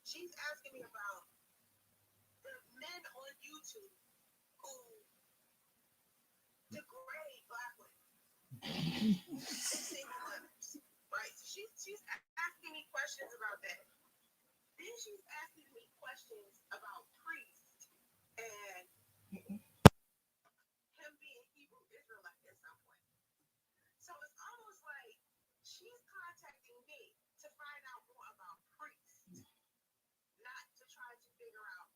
She's asking me about the men on YouTube who degrade black women and single mothers, right? So she's asking me questions about that. Then she's asking me questions about priests and him being Hebrew Israelite at some point. So it's almost like she's contacting me to find out more about priests, not to try to figure out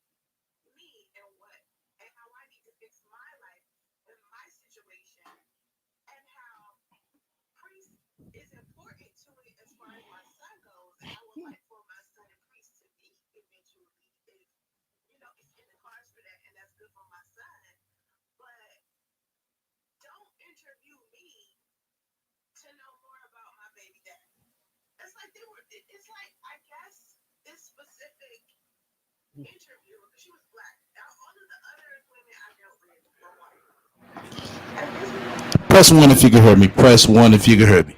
me and how I need to fix my life and my situation, and how priest is important to it as far as my son goes. And I would like for my son and priest to meet eventually if it's in the cards for that, and that's good for my son. But don't interview me to know more about my baby dad. It's like it's like, I guess, this specific interview, because she was black. Now, all of the other women I dealt with were white. Press 1 if you can hear me. Press 1 if you can hear me.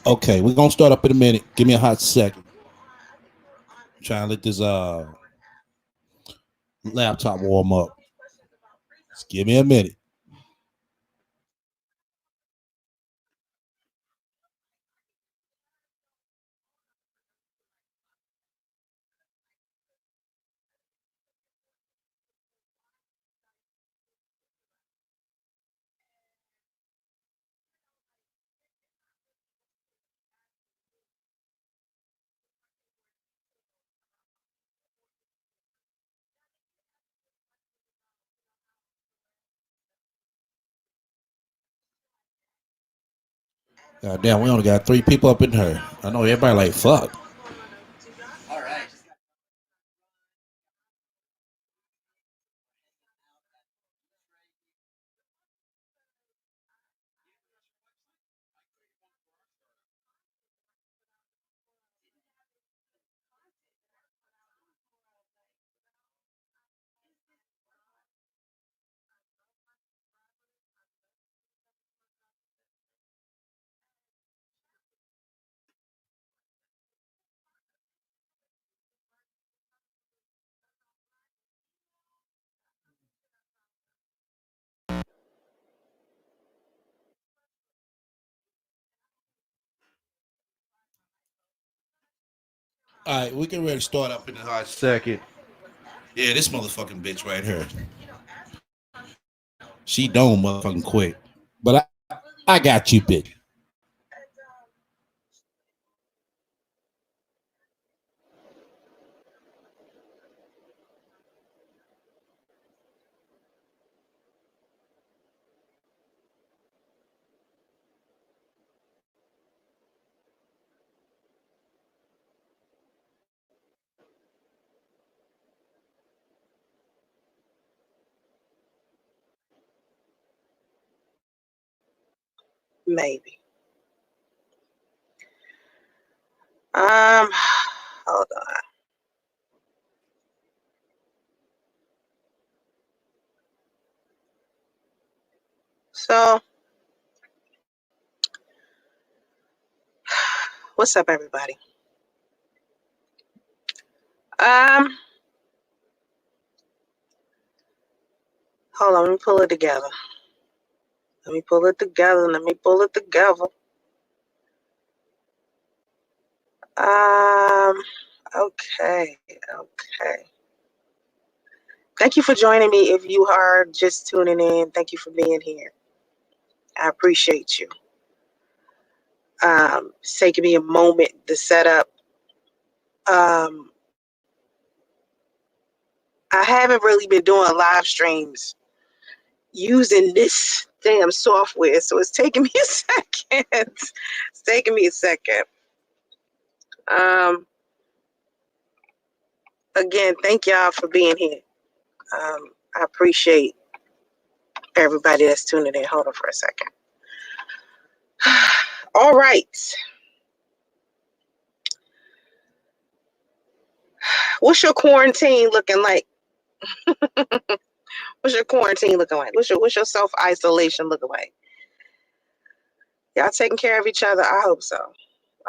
Okay, we're gonna start up in a minute. Give me a hot second. Trying to let this laptop warm up. Just give me a minute. God damn, we only got 3 people up in here. I know everybody like fuck. All right. All right, we can ready to start up in a hot second. Yeah, this motherfucking bitch right here. She don't motherfucking quit. But I got you, bitch. Maybe. Hold on. So, what's up, everybody? Hold on, let me pull it together. Okay. Thank you for joining me. If you are just tuning in, thank you for being here. I appreciate you. It's taking me a moment to set up. I haven't really been doing live streams using this damn software, so it's taking me a second. It's taking me a second. Again, thank y'all for being here. I appreciate everybody that's tuning in. Hold on for a second. All right. What's your quarantine looking like? What's your quarantine looking like? What's your self-isolation looking like? Y'all taking care of each other? I hope so.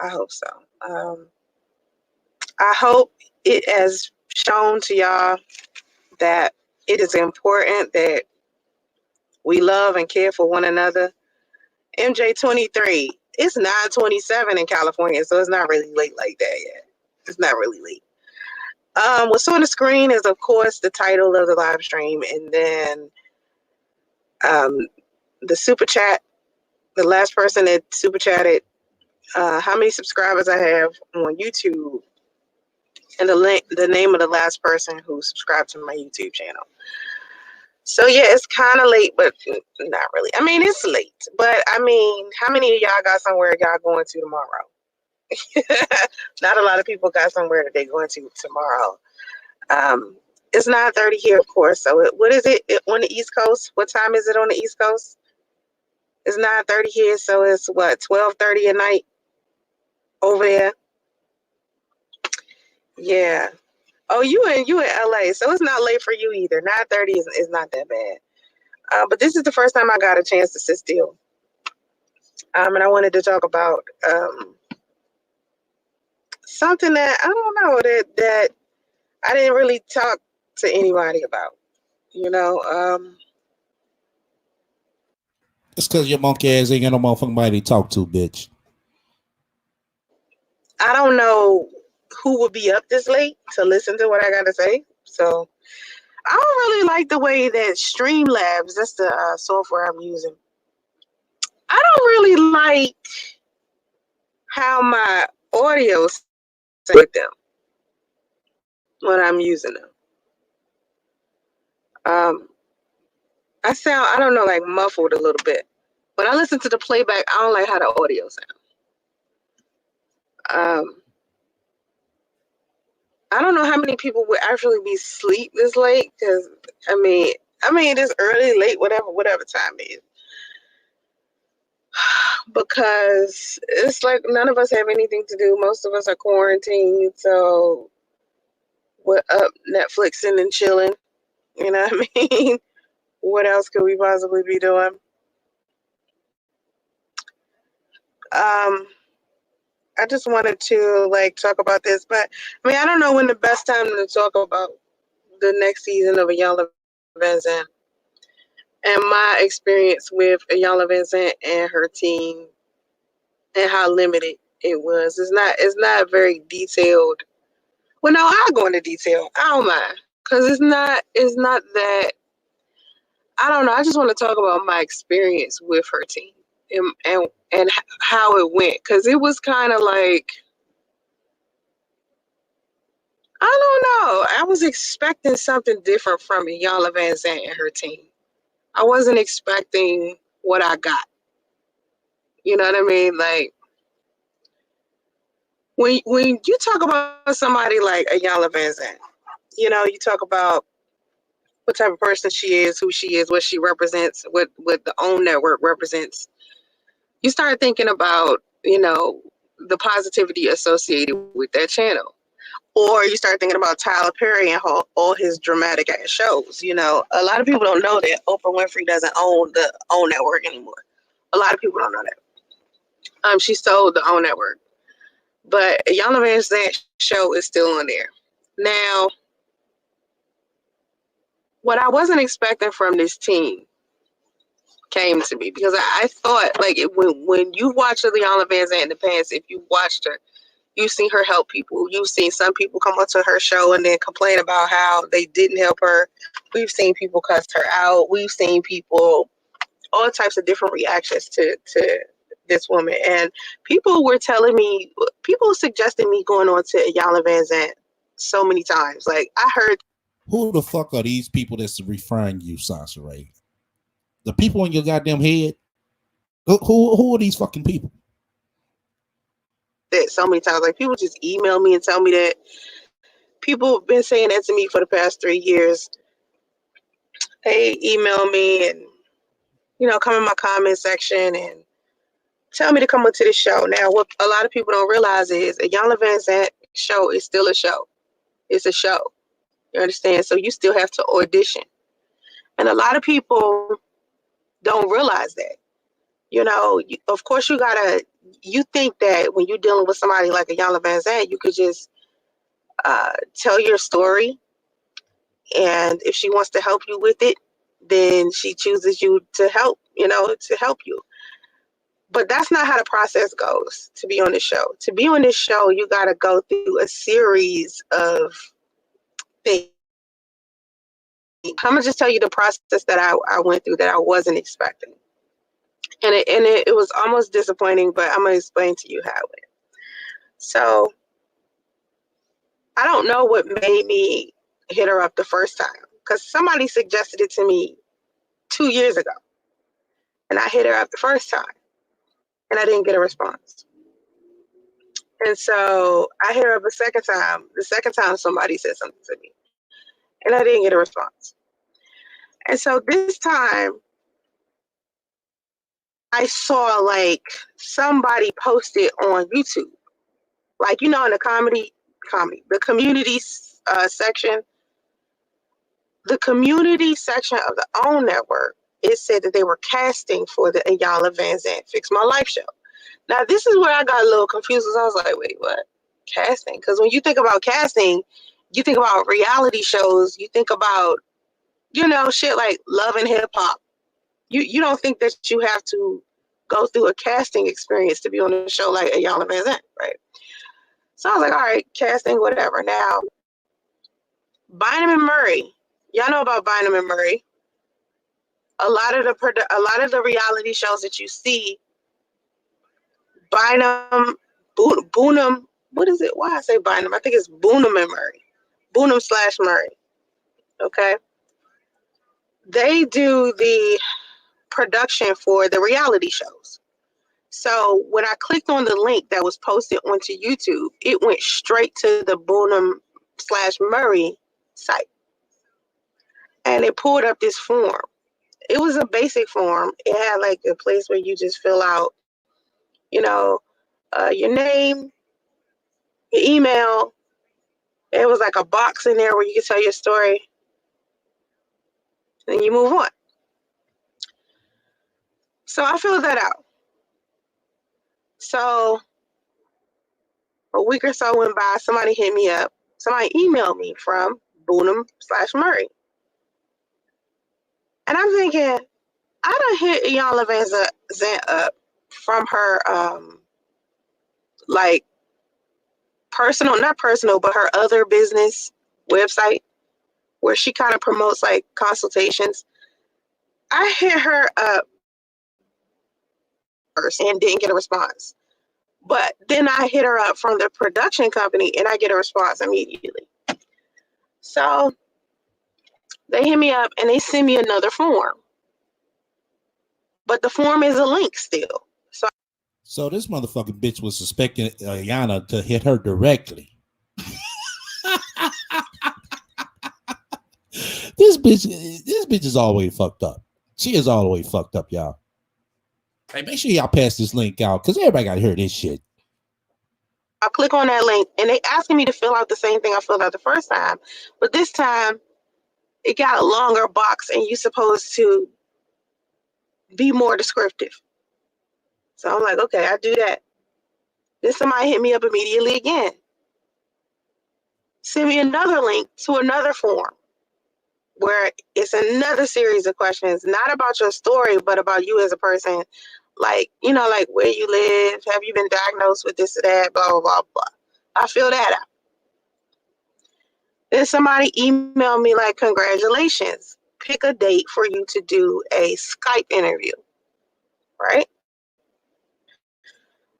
I hope so. I hope it has shown to y'all that it is important that we love and care for one another. MJ23, it's 9:27 in California, so it's not really late like that yet. It's not really late. What's on the screen is, of course, the title of the live stream, and then the super chat. The last person that super chatted, how many subscribers I have on YouTube, and the name of the last person who subscribed to my YouTube channel. So yeah, it's kind of late, but not really. I mean, it's late, but I mean, how many of y'all got somewhere y'all going to tomorrow? Not a lot of people got somewhere that they're going to tomorrow. It's 9:30 here, of course. So what is it on the East Coast? What time is it on the East Coast? It's 9:30 here, so it's what, 12:30 at night over there? Yeah. Oh, you in LA, so it's not late for you either. 9:30 is not that bad. But this is the first time I got a chance to sit still. And I wanted to talk about something that I don't know that I didn't really talk to anybody about. You know, It's because your monkey ass ain't got no motherfucking body to talk to, bitch. I don't know who would be up this late to listen to what I got to say. So I don't really like the way that Streamlabs, that's the software I'm using. I don't really like how my audio sounds with them when I'm using them. I don't know, like muffled a little bit. When I listen to the playback, I don't like how the audio sounds. I don't know how many people would actually be asleep this late, because I mean it's early, late, whatever time it is. Because it's like none of us have anything to do. Most of us are quarantined, so we're up Netflixing and chilling. You know what I mean? What else could we possibly be doing? I just wanted to talk about this, but I mean I don't know when the best time to talk about the next season of IYANLA Vincent and my experience with IYANLA Vincent and her team and how limited it was. It's not very detailed. Well, no, I'll go into detail. I don't mind, because it's not that. I don't know. I just want to talk about my experience with her team and how it went, because it was kind of like, I don't know. I was expecting something different from IYANLA Vincent and her team. I wasn't expecting what I got. You know what I mean? Like, when you talk about somebody like IYANLA Vincent, you know, you talk about what type of person she is, who she is, what she represents, what the OWN network represents. You start thinking about, you know, the positivity associated with that channel. Or you start thinking about Tyler Perry and all his dramatic ass shows. You know, a lot of people don't know that Oprah Winfrey doesn't own the OWN network anymore. A lot of people don't know that. She sold the OWN network. But IYANLA Vincent show is still on there. Now, what I wasn't expecting from this team came to me, because I thought, like, when you watched IYANLA Vincent in the past, if you watched her, you've seen her help people. You've seen some people come onto her show and then complain about how they didn't help her. We've seen people cuss her out. We've seen people, all types of different reactions to this woman. And people were telling me, people suggested me going on to IYANLA Vincent so many times. Like, I heard. Who the fuck are these people that's referring you, Sasha Ray? The people in your goddamn head. Who are these fucking people? That so many times, like people just email me and tell me that. People have been saying that to me for the past 3 years. They email me and come in my comment section and tell me to come onto the show. Now, what a lot of people don't realize is a Iyanla Vanzant show is still a show. It's a show. You understand? So you still have to audition. And a lot of people don't realize that. Of course you think that when you're dealing with somebody like a Iyanla Vanzant, you could just tell your story. And if she wants to help you with it, then she chooses you to help you. But that's not how the process goes to be on the show. To be on this show, you got to go through a series of things. I'm going to just tell you the process that I went through that I wasn't expecting. And it was almost disappointing, but I'm going to explain to you how it went. So I don't know what made me hit her up the first time, because somebody suggested it to me 2 years ago. And I hit her up the first time, and I didn't get a response. And so I hit her up a second time. The second time somebody said something to me, and I didn't get a response. And so this time I saw like somebody posted on YouTube, like, in the the community section, the community section of the OWN network, it said that they were casting for the Iyanla Vanzant Fix My Life show. Now, this is where I got a little confused, because I was like, wait, what? Casting? Because when you think about casting, you think about reality shows, you think about, shit like Love and Hip Hop. You don't think that you have to go through a casting experience to be on a show like Iyanla Vanzant, right? So I was like, all right, casting, whatever. Now, Bynum and Murray, y'all know about Bynum and Murray. A lot of the reality shows that you see, Bynum, Boonham, what is it? Why I say Bynum? I think it's Boonham and Murray. Boonham/Murray. Okay. They do the production for the reality shows. So when I clicked on the link that was posted onto YouTube, it went straight to the Boonham/Murray site. And it pulled up this form. It was a basic form. It had like a place where you just fill out, your name, your email. It was like a box in there where you could tell your story. And you move on. So I filled that out. So a week or so went by, somebody hit me up. Somebody emailed me from Boonham/Murray. And I'm thinking, I done hit Iyanla Vanzant up from her, like, not personal, but her other business website where she kind of promotes, like, consultations. I hit her up first and didn't get a response. But then I hit her up from the production company and I get a response immediately. So they hit me up and they send me another form. But the form is a link still. So this motherfucking bitch was suspecting Iyanla to hit her directly. This bitch is all the way fucked up. She is all the way fucked up, y'all. Hey, make sure y'all pass this link out, because everybody got to hear this shit. I click on that link and they asking me to fill out the same thing I filled out the first time. But this time it got a longer box and you're supposed to be more descriptive. So I'm like, okay, I do that. Then somebody hit me up immediately again. Send me another link to another form where it's another series of questions, not about your story, but about you as a person. Like, like where you live, have you been diagnosed with this or that, blah, blah, blah, blah. I fill that out. Then somebody emailed me like, congratulations, pick a date for you to do a Skype interview, right?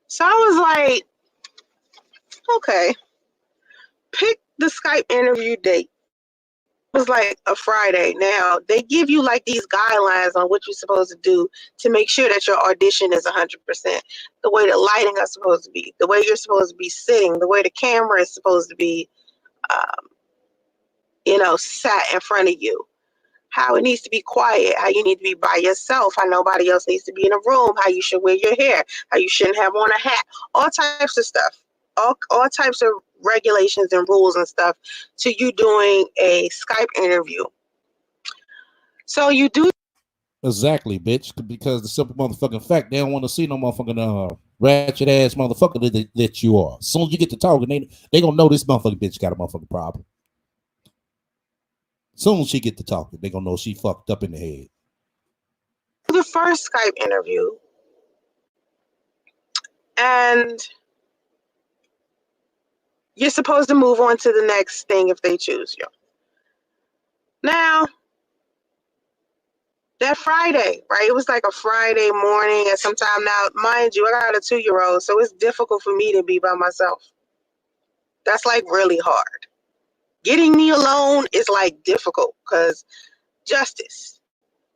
So I was like, okay, pick the Skype interview date. was like a Friday. Now they give you like these guidelines on what you're supposed to do to make sure that your audition is 100%. The way the lighting is supposed to be, the way you're supposed to be sitting, the way the camera is supposed to be, sat in front of you. How it needs to be quiet, how you need to be by yourself, how nobody else needs to be in a room, how you should wear your hair, how you shouldn't have on a hat, all types of stuff, all types of regulations and rules and stuff to you doing a Skype interview. So you do exactly, bitch, because the simple motherfucking fact they don't want to see no motherfucking ratchet ass motherfucker that you are. As soon as you get to talking, they gonna know this motherfucking bitch got a motherfucking problem. As soon as she get to talking, they gonna know she fucked up in the head. the first Skype interview, and you're supposed to move on to the next thing if they choose you. Now, that Friday, right? It was like a Friday morning at some time. Now, mind you, I got a 2-year-old, so it's difficult for me to be by myself. That's like really hard. Getting me alone is like difficult because justice,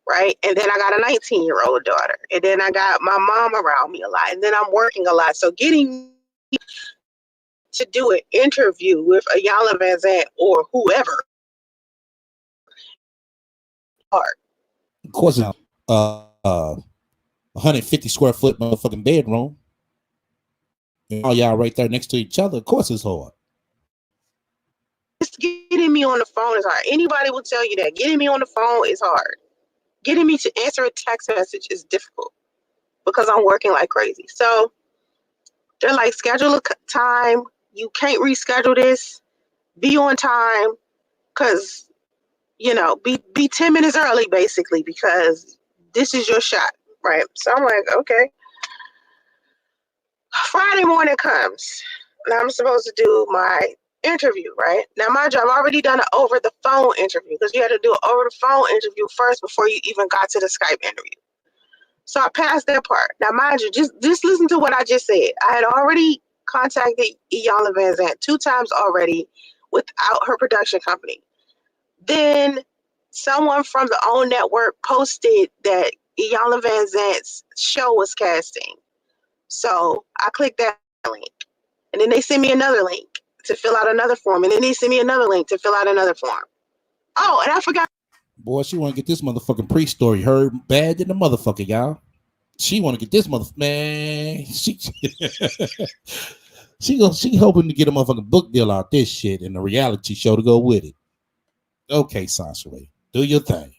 right? And then I got a 19-year-old daughter, and then I got my mom around me a lot, and then I'm working a lot. So getting to do an interview with IYANLA Van Zant or whoever, hard. Of course, 150 square foot motherfucking bedroom. And all y'all right there next to each other. Of course, it's hard. Just getting me on the phone is hard. Anybody will tell you that. Getting me on the phone is hard. Getting me to answer a text message is difficult because I'm working like crazy. So they're like, schedule a time. You can't reschedule this. Be on time because, be 10 minutes early basically because this is your shot, right? So I'm like, okay. Friday morning comes and I'm supposed to do my interview, right? Now, mind you, I've already done an over the phone interview because you had to do an over the phone interview first before you even got to the Skype interview. So I passed that part. Now, mind you, just listen to what I just said. I had already contacted IYANLA Van Zant 2 times already without her production company. Then someone from the OWN network posted that IYANLA Van Zant's show was casting. So I clicked that link. And then they sent me another link to fill out another form. And then they sent me another link to fill out another form. Oh, and I forgot. Boy, she want to get this motherfucking pre-story heard bad than the motherfucker, y'all. She want to get this motherfucker, man. She hoping to get a motherfucking book deal out this shit and a reality show to go with it. Okay, Sasha, do your thing.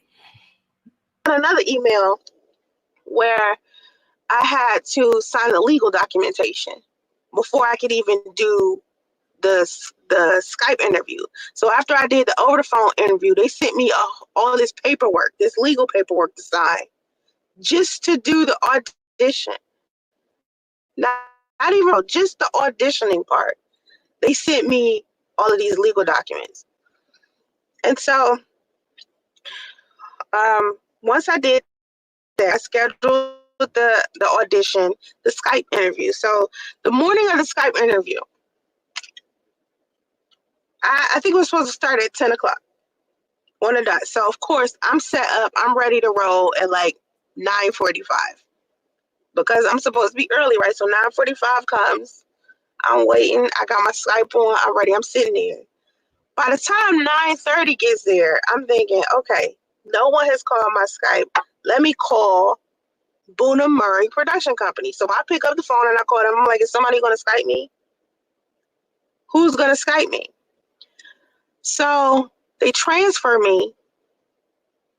Another email where I had to sign the legal documentation before I could even do the Skype interview. So after I did the over the phone interview, they sent me all this paperwork, this legal paperwork to sign, just to do the audition. Not even just the auditioning part. They sent me all of these legal documents. And so once I did that, I scheduled the audition, the Skype interview. So the morning of the Skype interview, I think it was supposed to start at 10 o'clock on the dot. So of course I'm set up, I'm ready to roll at like 9:45 because I'm supposed to be early, right? So 9:45 comes, I'm waiting, I got my Skype on, I'm ready, I'm sitting there. By the time 9:30 gets there, I'm thinking, okay, no one has called my Skype. Let me call Boona Murray Production Company. So I pick up the phone and I call them. I'm like, is somebody going to Skype me? Who's going to Skype me? So they transfer me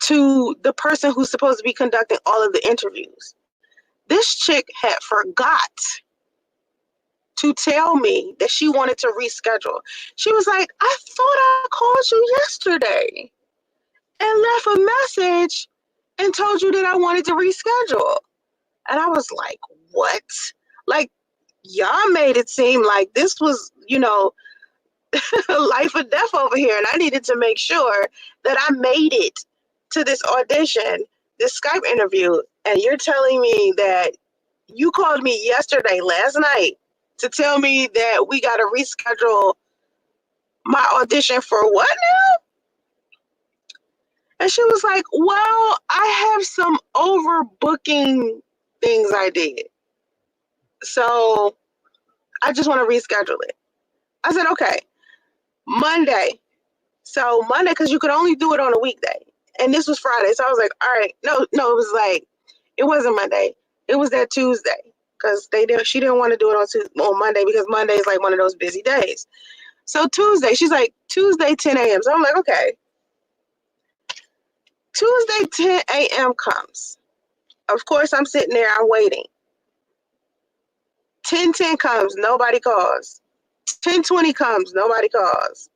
to the person who's supposed to be conducting all of the interviews. This chick had forgot to tell me that she wanted to reschedule. She was like, I thought I called you yesterday and left a message and told you that I wanted to reschedule. And I was like, what? Like, y'all made it seem like this was, life or death over here. And I needed to make sure that I made it to this audition, this Skype interview. And you're telling me that you called me yesterday, last night, to tell me that we got to reschedule my audition for what now? And she was like, well, I have some overbooking things I did. So I just want to reschedule it. I said, okay, Monday. So Monday, because you could only do it on a weekday. And this was Friday. So I was like, all right, no, it wasn't Monday. It was that Tuesday. Because she didn't want to do it on Monday because Monday is like one of those busy days. So Tuesday, she's like, Tuesday, 10 a.m. So I'm like, okay. Tuesday, 10 a.m. comes. Of course, I'm sitting there, I'm waiting. 10:10 comes, nobody calls. 10:20 comes, nobody calls.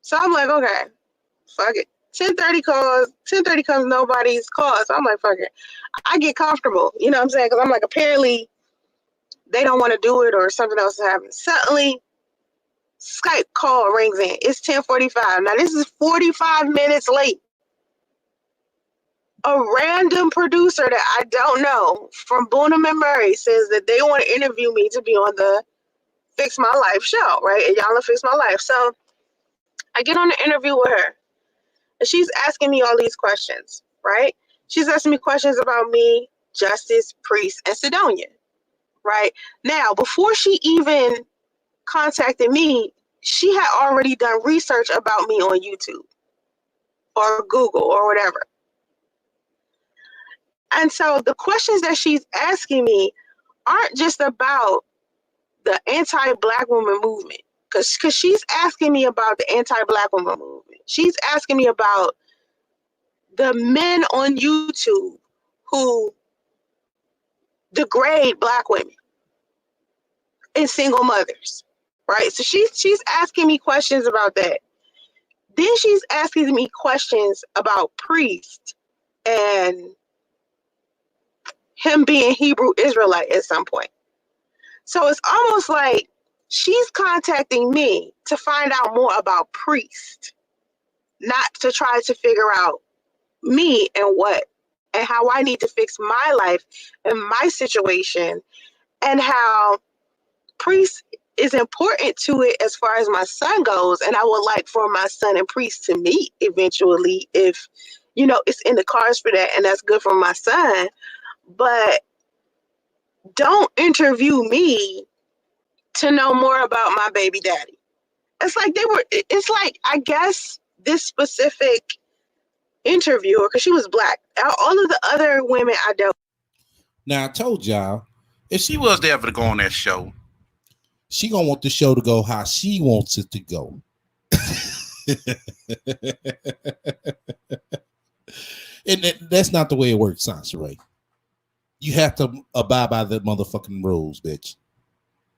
So I'm like, okay, fuck it. 10:30 calls, 10:30 comes, nobody's calls. So I'm like, fuck it. I get comfortable, you know what I'm saying? Because I'm like, apparently they don't want to do it or something else is happening. Suddenly, Skype call rings in. It's 10:45. Now, this is 45 minutes late. A random producer that I don't know from Boonham and Murray says that they want to interview me to be on the Fix My Life show, right? And IYANLA Fix My Life. So I get on the interview with her, and she's asking me all these questions, right? She's asking me questions about me, Justice, Priest, and Sidonia, right? Now, before she even contacted me, she had already done research about me on YouTube or Google or whatever. And so the questions that she's asking me aren't just about the anti-Black woman movement, because she's asking me about the anti-Black woman movement. She's asking me about the men on YouTube who degrade Black women and single mothers, right? So she's asking me questions about that. Then she's asking me questions about Priest and him being Hebrew Israelite at some point. So it's almost like she's contacting me to find out more about Priest, not to try to figure out me and how I need to fix my life and my situation, and how Priest is important to it as far as my son goes. And I would like for my son and Priest to meet eventually if, it's in the cards for that and that's good for my son. But don't interview me to know more about my baby daddy. It's like, I guess this specific interviewer, because she was Black, all of the other women I dealt with. Now, I told y'all, if she was to ever go on that show, she gonna want the show to go how she wants it to go. And that's not the way it works, Sansa Ray. You have to abide by the motherfucking rules, bitch.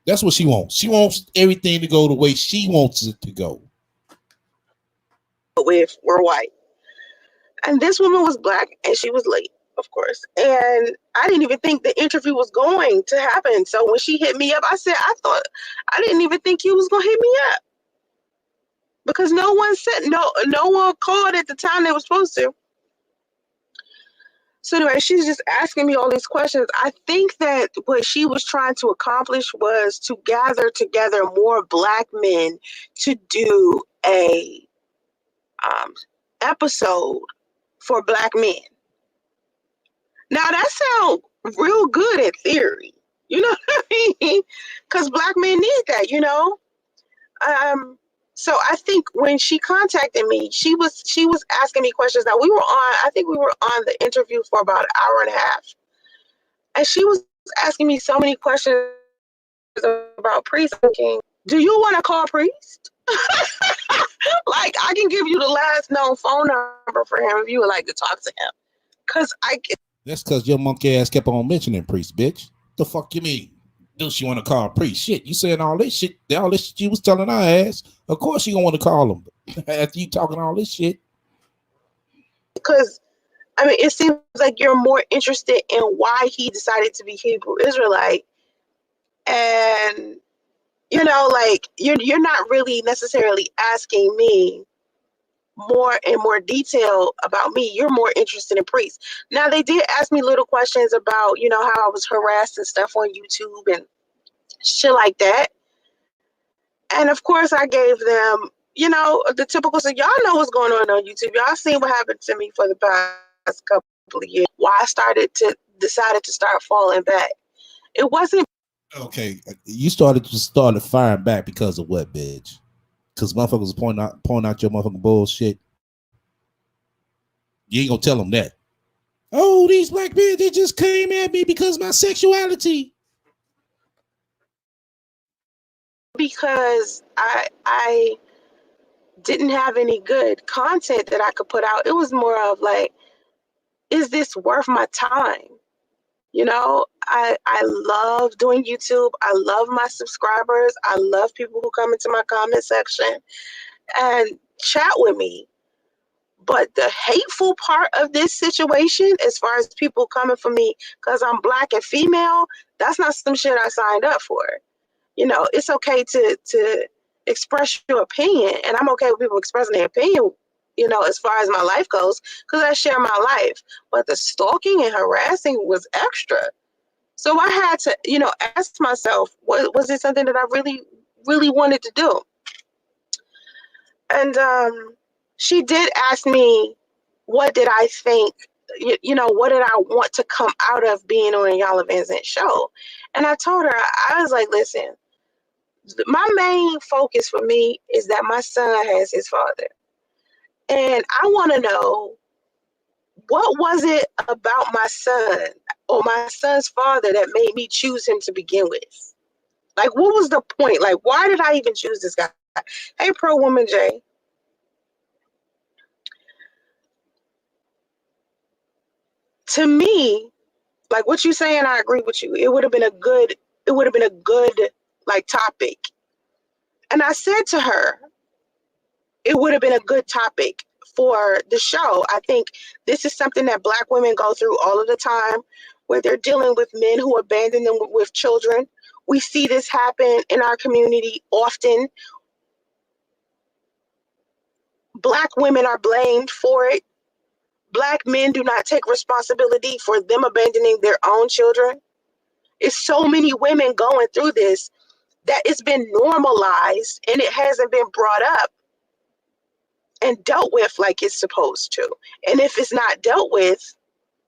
That's what she wants. She wants everything to go the way she wants it to go. With were white. And this woman was Black and she was late, of course. And I didn't even think the interview was going to happen. So when she hit me up, I said, I didn't even think you was going to hit me up. Because no one called at the time they were supposed to. So anyway, she's just asking me all these questions. I think that what she was trying to accomplish was to gather together more Black men to do a episode for Black men. Now that sounds real good in theory, you know what I mean? Because Black men need that, So I think when she contacted me, she was asking me questions. Now I think we were on the interview for about an hour and a half, and she was asking me so many questions about Priest. Thinking, do you want to call Priest? Like, I can give you the last known phone number for him if you would like to talk to him. That's because your monkey ass kept on mentioning Priest, bitch. The fuck you mean? Do she want to call Priest? Shit, you saying all this shit you was telling our ass. Of course she gonna want to call him after you talking all this shit. Because, it seems like you're more interested in why he decided to be Hebrew Israelite. And, like, you're not really necessarily asking me more and more detail about me. You're more interested in Priest. Now, they did ask me little questions about, how I was harassed and stuff on YouTube and shit like that. And of course, I gave them you know, the typical. So y'all know what's going on YouTube. Y'all seen what happened to me for the past couple of years. Why I decided to start falling back. It wasn't Okay, you started firing back because of what, bitch? Because motherfuckers was pointing out your motherfucking bullshit. You ain't gonna tell them that. Oh, these black men, they just came at me because of my sexuality. because I didn't have any good content that I could put out. It was more of like, is this worth my time? You know, I love doing YouTube. I love my subscribers. I love people who come into my comment section and chat with me. But the hateful part of this situation, as far as people coming for me because I'm black and female, that's not some shit I signed up for. You know, it's okay to express your opinion, and I'm okay with people expressing their opinion, you know, as far as my life goes, because I share my life. But the stalking and harassing was extra. So I had to, you know, ask myself, was it something that I really, really wanted to do? And she did ask me, what did I think, you know, what did I want to come out of being on a Y'all Vincent show? And I told her, I was like, listen, my main focus for me is that my son has his father. And I want to know, what was it about my son or my son's father that made me choose him to begin with? Like, what was the point? Like, why did I even choose this guy? Hey, Pro Woman J. To me, like what you saying, I agree with you. It would have been a good like topic. And I said to her, it would have been a good topic for the show. I think this is something that Black women go through all of the time, where they're dealing with men who abandon them with children. We see this happen in our community often. Black women are blamed for it. Black men do not take responsibility for them abandoning their own children. It's so many women going through this that it's been normalized and it hasn't been brought up and dealt with like it's supposed to. And if it's not dealt with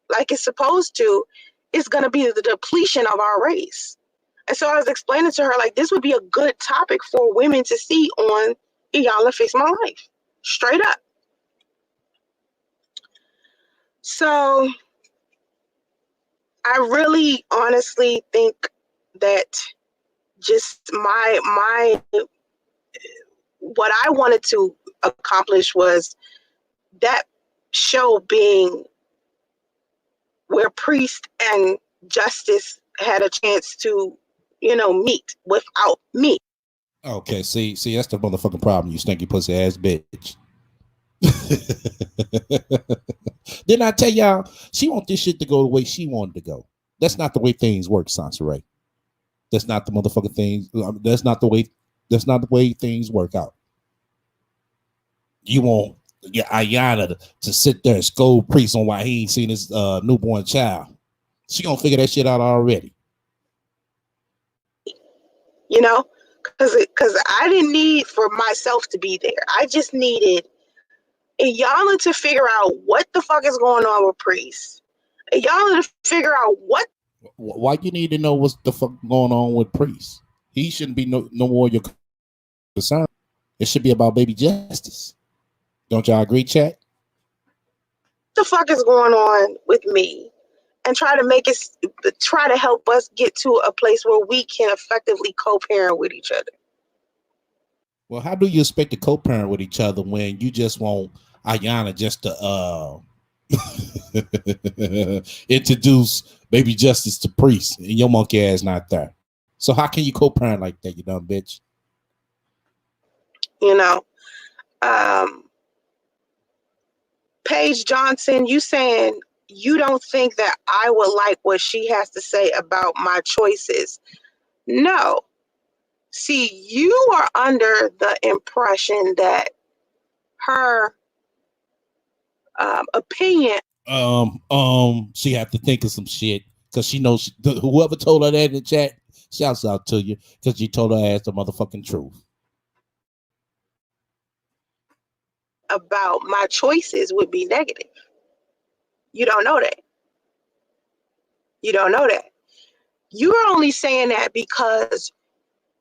like it's supposed to, it's going to be the depletion of our race. And so I was explaining to her, like, this would be a good topic for women to see on IYANLA Fix My Life. Straight up. So I really honestly think that just my what I wanted to accomplish was that show being where priest and justice had a chance to, you know, meet without me. Okay, see, that's the motherfucking problem, you stinky pussy ass bitch. Didn't I tell y'all she want this shit to go the way she wanted to go? That's not the way things work, Sansaray. That's not the motherfucking things. That's not the way. That's not the way things work out. You want your Ayana to sit there and scold priest on why he ain't seen his newborn child. She gonna figure that shit out already. You know, because I didn't need for myself to be there. I just needed Ayala to figure out what the fuck is going on with priest. Ayala to figure out what. Why you need to know what's the fuck going on with priest? He shouldn't be no more your concern. It should be about baby justice. Don't y'all agree, chat? The fuck is going on with me, and try to help us get to a place where we can effectively co-parent with each other. Well, how do you expect to co-parent with each other when you just want Ayana just to introduce baby justice to priest and your monkey ass not there? So how can you co-parent like that, you dumb bitch? You know, Paige Johnson, you saying you don't think that I would like what she has to say about my choices? No. See, you are under the impression that her opinion. She have to think of some shit because she knows whoever told her that in the chat. Shouts out to you because you told her ass the motherfucking truth. about my choices would be negative. You don't know that. You don't know that. You're only saying that because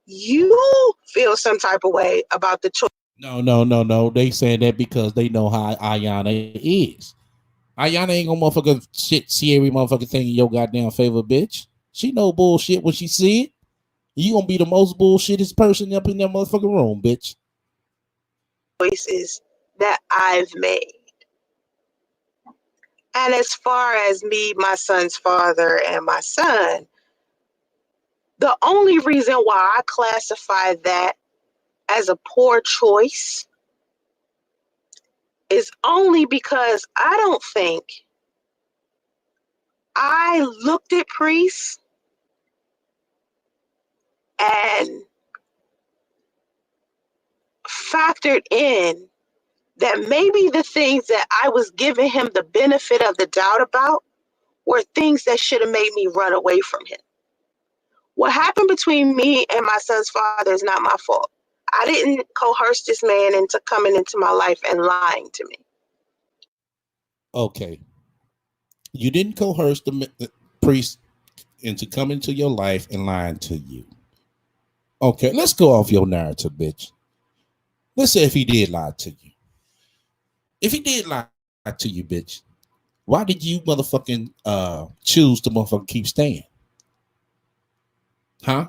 you feel some type of way about the choice. No. They saying that because they know how Ayana is. Ayana ain't gonna motherfucking shit see every motherfucking thing in your goddamn favor, bitch. She know bullshit when she see it. You gonna be the most bullshitest person up in that motherfucking room, bitch. Choices that I've made. And as far as me, my son's father, and my son, the only reason why I classify that as a poor choice is only because I don't think I looked at priests and factored in that maybe the things that I was giving him the benefit of the doubt about were things that should have made me run away from him. What happened between me and my son's father is not my fault. I didn't coerce this man into coming into my life and lying to me. Okay. You didn't coerce the priest into coming to your life and lying to you. Okay, let's go off your narrative, bitch. Let's say if he did lie to you. If he did lie to you, bitch, why did you motherfucking choose to motherfucking keep staying? Huh?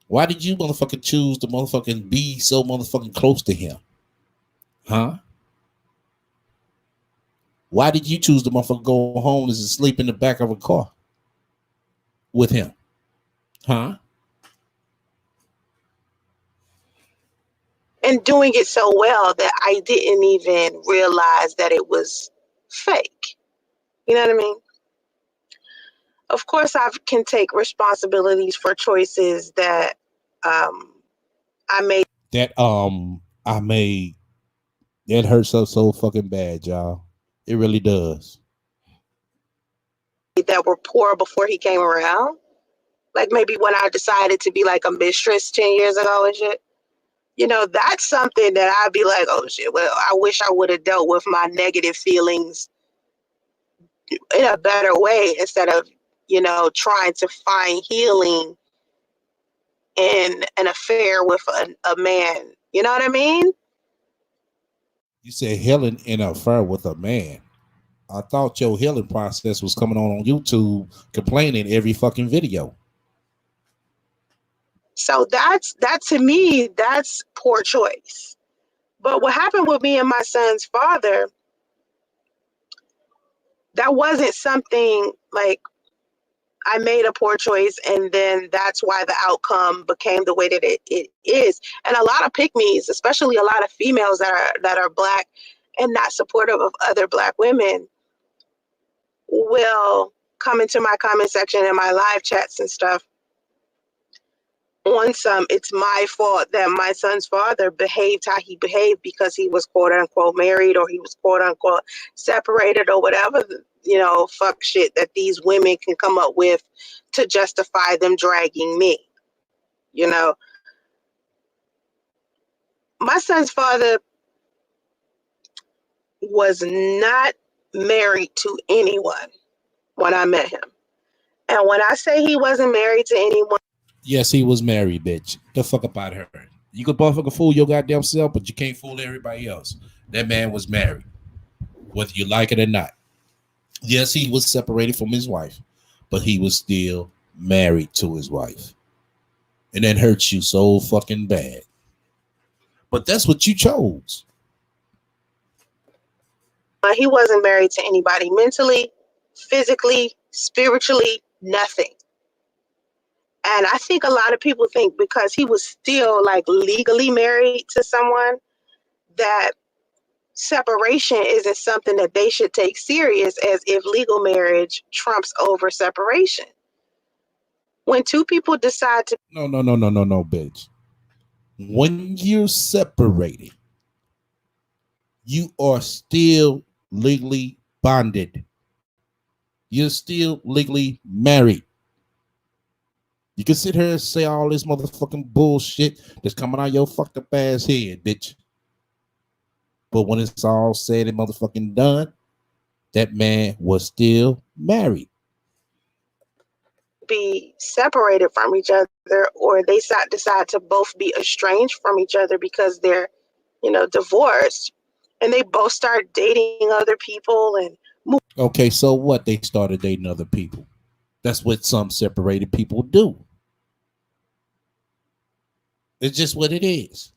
Why did you motherfucking choose to motherfucking be so motherfucking close to him? Huh? Why did you choose to motherfucker go home and sleep in the back of a car with him? Huh? And doing it so well that I didn't even realize that it was fake. You know what I mean? Of course, I can take responsibilities for choices that I made. I made that hurts us so fucking bad, y'all. It really does. That were poor before he came around. Like maybe when I decided to be like a mistress 10 years ago and shit. You know, that's something that I'd be like, oh shit, well, I wish I would have dealt with my negative feelings in a better way instead of, you know, trying to find healing in an affair with a man. You know what I mean? You said healing in an affair with a man. I thought your healing process was coming on YouTube complaining every fucking video. So that to me, that's poor choice. But what happened with me and my son's father, that wasn't something like I made a poor choice and then that's why the outcome became the way that it is. And a lot of pick-me's, especially a lot of females that are Black and not supportive of other Black women, will come into my comment section and my live chats and stuff on some, it's my fault that my son's father behaved how he behaved because he was quote unquote married or he was quote unquote separated or whatever, you know, fuck shit that these women can come up with to justify them dragging me. You know, my son's father was not married to anyone when I met him. And when I say he wasn't married to anyone, yes, he was married, bitch. The fuck up out of her. You could motherfucking fool your goddamn self, but you can't fool everybody else. That man was married, whether you like it or not. Yes, he was separated from his wife, but he was still married to his wife. And that hurts you so fucking bad. But that's what you chose. he wasn't married to anybody mentally, physically, spiritually, nothing. And I think a lot of people think because he was still like legally married to someone that separation isn't something that they should take serious, as if legal marriage trumps over separation. When two people decide to No, bitch. When you're separated, you are still legally bonded. You're still legally married. You can sit here and say all this motherfucking bullshit that's coming out your fucked up ass head, bitch. But when it's all said and motherfucking done, that man was still married. Be separated from each other, or they decide to both be estranged from each other because they're, divorced, and they both start dating other people and move. Okay, so what? They started dating other people. That's what some separated people do. It's just what it is.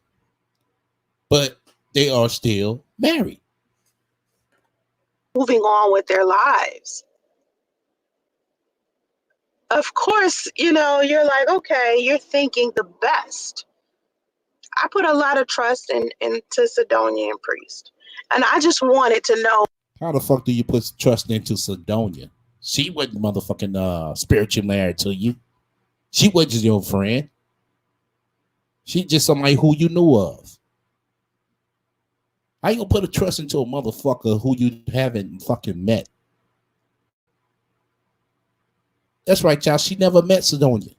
But they are still married. Moving on with their lives. Of course, you're like, okay, you're thinking the best. I put a lot of trust into Sidonian Priest, and I just wanted to know. How the fuck do you put trust into Sidonia? She wasn't motherfucking spiritually married to you. She wasn't just your friend. She just somebody who you knew of. How you gonna put a trust into a motherfucker who you haven't fucking met? That's right, y'all. She never met Sidonia.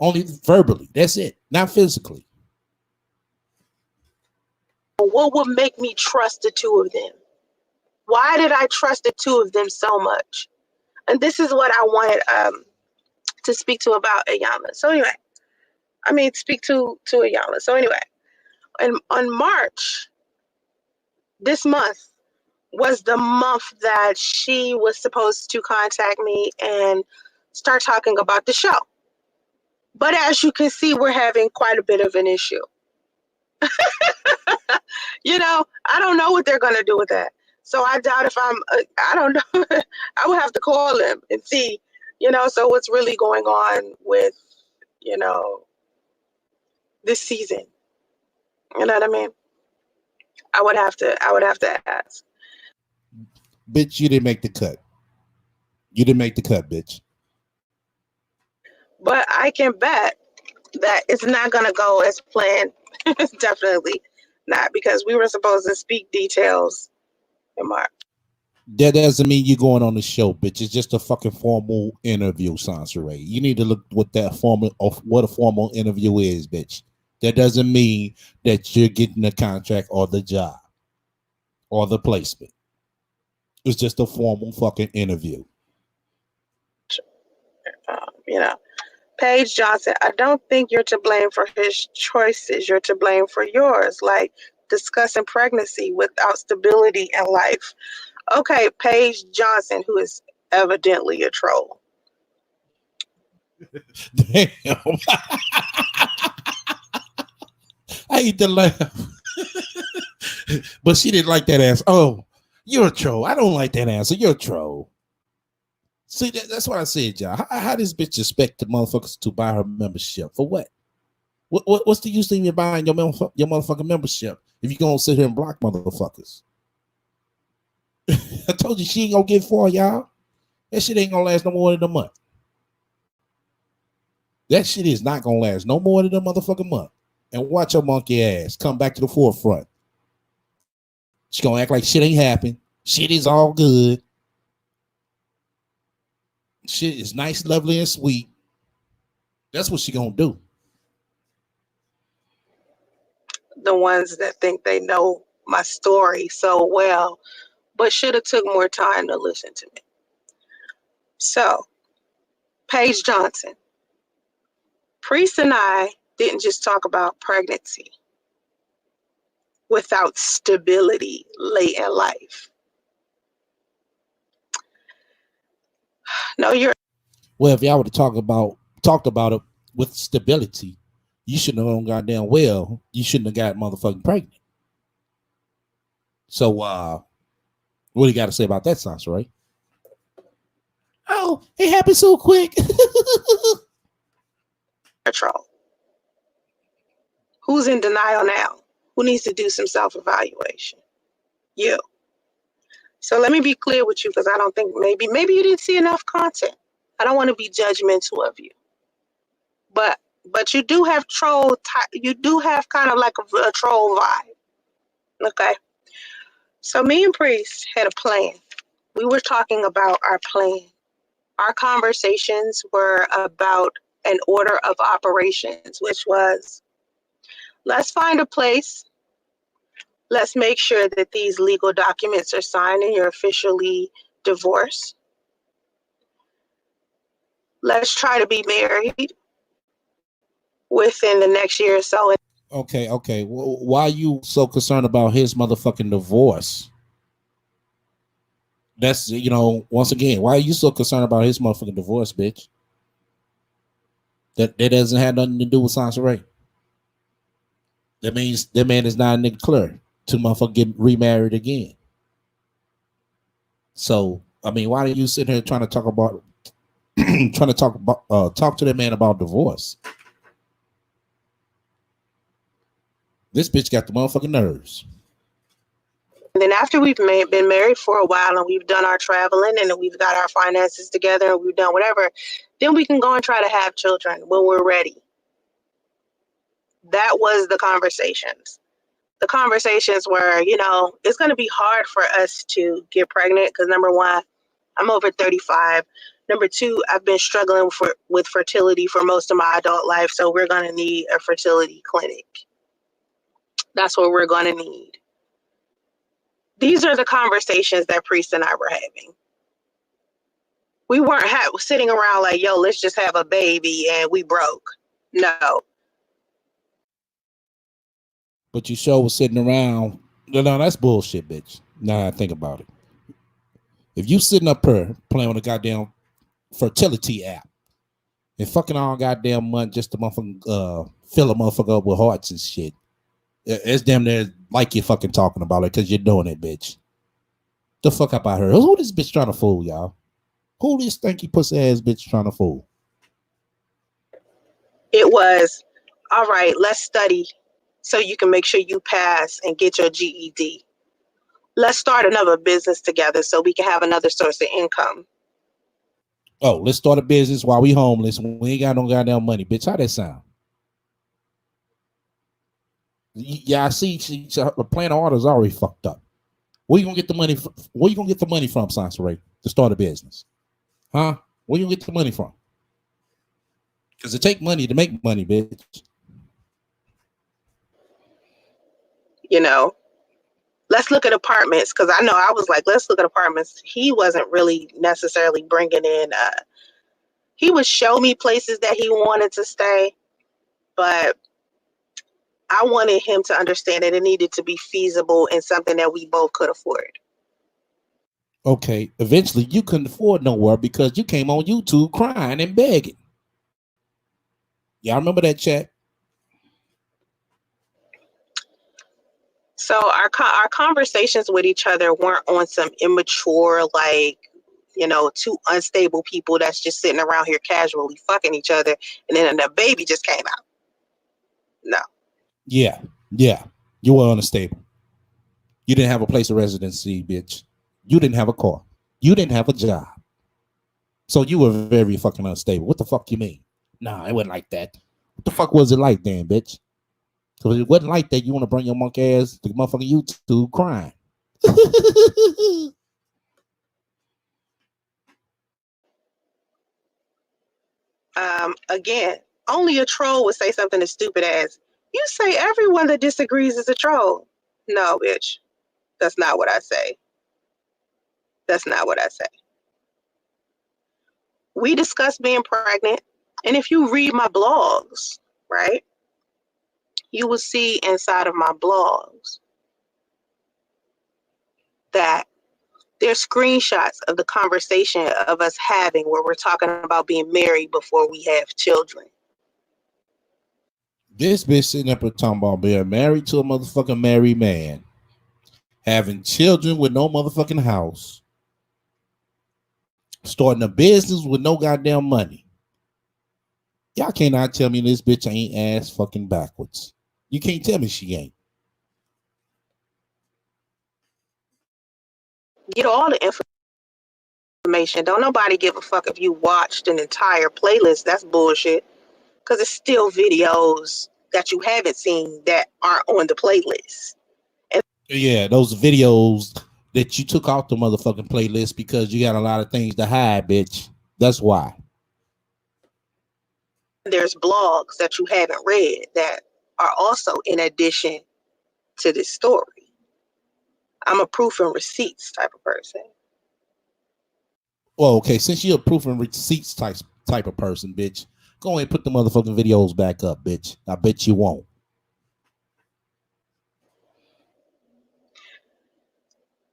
Only verbally. That's it. Not physically. What would make me trust the two of them? Why did I trust the two of them so much? And this is what I wanted to speak to about IYANLA. So anyway, speak to IYANLA. So anyway, on March, this month was the month that she was supposed to contact me and start talking about the show. But as you can see, we're having quite a bit of an issue. I don't know what they're going to do with that. So I doubt if I don't know. I would have to call them and see, so what's really going on with, this season. You know what I mean? I would have to ask. Bitch, you didn't make the cut. You didn't make the cut, bitch. But I can bet that it's not going to go as planned. It's definitely not, because we were supposed to speak details in March. That doesn't mean you're going on the show, bitch. It's just a fucking formal interview, Sansaray. You need to look what that formal of what a formal interview is, bitch. That doesn't mean that you're getting the contract or the job or the placement. It's just a formal fucking interview. Paige Johnson, I don't think you're to blame for his choices. You're to blame for yours, like discussing pregnancy without stability in life. Okay, Paige Johnson, who is evidently a troll. Damn. I hate to laugh. But she didn't like that answer. Oh, you're a troll. I don't like that answer. You're a troll. See, that's what I said, y'all. How this bitch expect the motherfuckers to buy her membership? For what? What's the use of you buying your motherfucking membership if you're going to sit here and block motherfuckers? I told you she ain't going to get for y'all. That shit ain't going to last no more than a month. That shit is not going to last no more than a motherfucking month. And watch your monkey ass come back to the forefront. She going to act like shit ain't happened. Shit is all good. Shit is nice, lovely, and sweet. That's what she going to do. The ones that think they know my story so well, but should have took more time to listen to me. So, Paige Johnson, Priest and I didn't just talk about pregnancy without stability late in life. No, you're. Well, if y'all would have talked about it with stability, you shouldn't have known goddamn well you shouldn't have got motherfucking pregnant. So, what do you got to say about that, Sansa, right? Oh, it happened so quick. Troll. Who's in denial now? Who needs to do some self-evaluation? You. So let me be clear with you, because I don't think maybe you didn't see enough content. I don't want to be judgmental of you, but you do have troll. You do have kind of like a troll vibe. Okay. So me and Priest had a plan. We were talking about our plan. Our conversations were about an order of operations, which was, let's find a place Let's make sure that these legal documents are signed and you're officially divorced. Let's try to be married within the next year or so. Okay. Why are you so concerned about his motherfucking divorce? That's, once again, why are you so concerned about his motherfucking divorce, bitch? That doesn't have nothing to do with Sansa Ray. That means that man is not a nigga clear to motherfucker get remarried again. So, I mean, why are you sitting here trying to talk talk to that man about divorce? This bitch got the motherfucking nerves. And then after we've been married for a while and we've done our traveling and we've got our finances together and we've done whatever, then we can go and try to have children when we're ready. That was the conversations. The conversations were, it's going to be hard for us to get pregnant because number one, I'm over 35. Number two, I've been struggling with fertility for most of my adult life. So we're going to need a fertility clinic. That's what we're going to need. These are the conversations that Priest and I were having. We weren't sitting around like, yo, let's just have a baby and we broke. No. But you sure was sitting around. No, that's bullshit, bitch. Now I think about it. If you sitting up here playing with a goddamn fertility app and fucking all goddamn month just to motherfucking fill a motherfucker up with hearts and shit, it's damn near like you're fucking talking about it because you're doing it, bitch. The fuck up out here. Who this bitch trying to fool, y'all? Who this stinky pussy ass bitch trying to fool? It was, all right, let's study so you can make sure you pass and get your GED. Let's start another business together so we can have another source of income. Oh, let's start a business while we homeless. We ain't got no goddamn money, bitch. How that sound? Yeah, I see. The plan of order's already fucked up. Where you gonna get the money? Where you gonna get the money from, Sansa Ray, to start a business? Huh? Where you gonna get the money from? Because it take money to make money, bitch. Let's look at apartments, because I know I was like, let's look at apartments. He wasn't really necessarily bringing in, he would show me places that he wanted to stay, but I wanted him to understand that it needed to be feasible and something that we both could afford. Okay, eventually you couldn't afford nowhere because you came on YouTube crying and begging. Y'all remember that chat? So our conversations with each other weren't on some immature, like, two unstable people that's just sitting around here casually fucking each other, and then the baby just came out. No. Yeah. You were unstable. You didn't have a place of residency, bitch. You didn't have a car. You didn't have a job. So you were very fucking unstable. What the fuck you mean? Nah, it wasn't like that. What the fuck was it like then, bitch? Because if it wasn't like that, you want to bring your monkey ass to motherfucking YouTube crying. Again, only a troll would say something as stupid as, you say everyone that disagrees is a troll. No, bitch. That's not what I say. That's not what I say. We discussed being pregnant, and if you read my blogs, right, you will see inside of my blogs that there's screenshots of the conversation of us having where we're talking about being married before we have children. This bitch sitting up and talking about being married to a motherfucking married man, having children with no motherfucking house, starting a business with no goddamn money. Y'all cannot tell me this bitch ain't ass fucking backwards. You can't tell me she ain't. Get all the information. Don't nobody give a fuck if you watched an entire playlist. That's bullshit. Because it's still videos that you haven't seen that aren't on the playlist. Yeah, those videos that you took off the motherfucking playlist because you got a lot of things to hide, bitch. That's why. There's blogs that you haven't read that are also in addition to this story. I'm a proof and receipts type of person. Well, okay, since you're a proof and receipts type of person, bitch, go ahead and put the motherfucking videos back up, bitch. I bet you won't.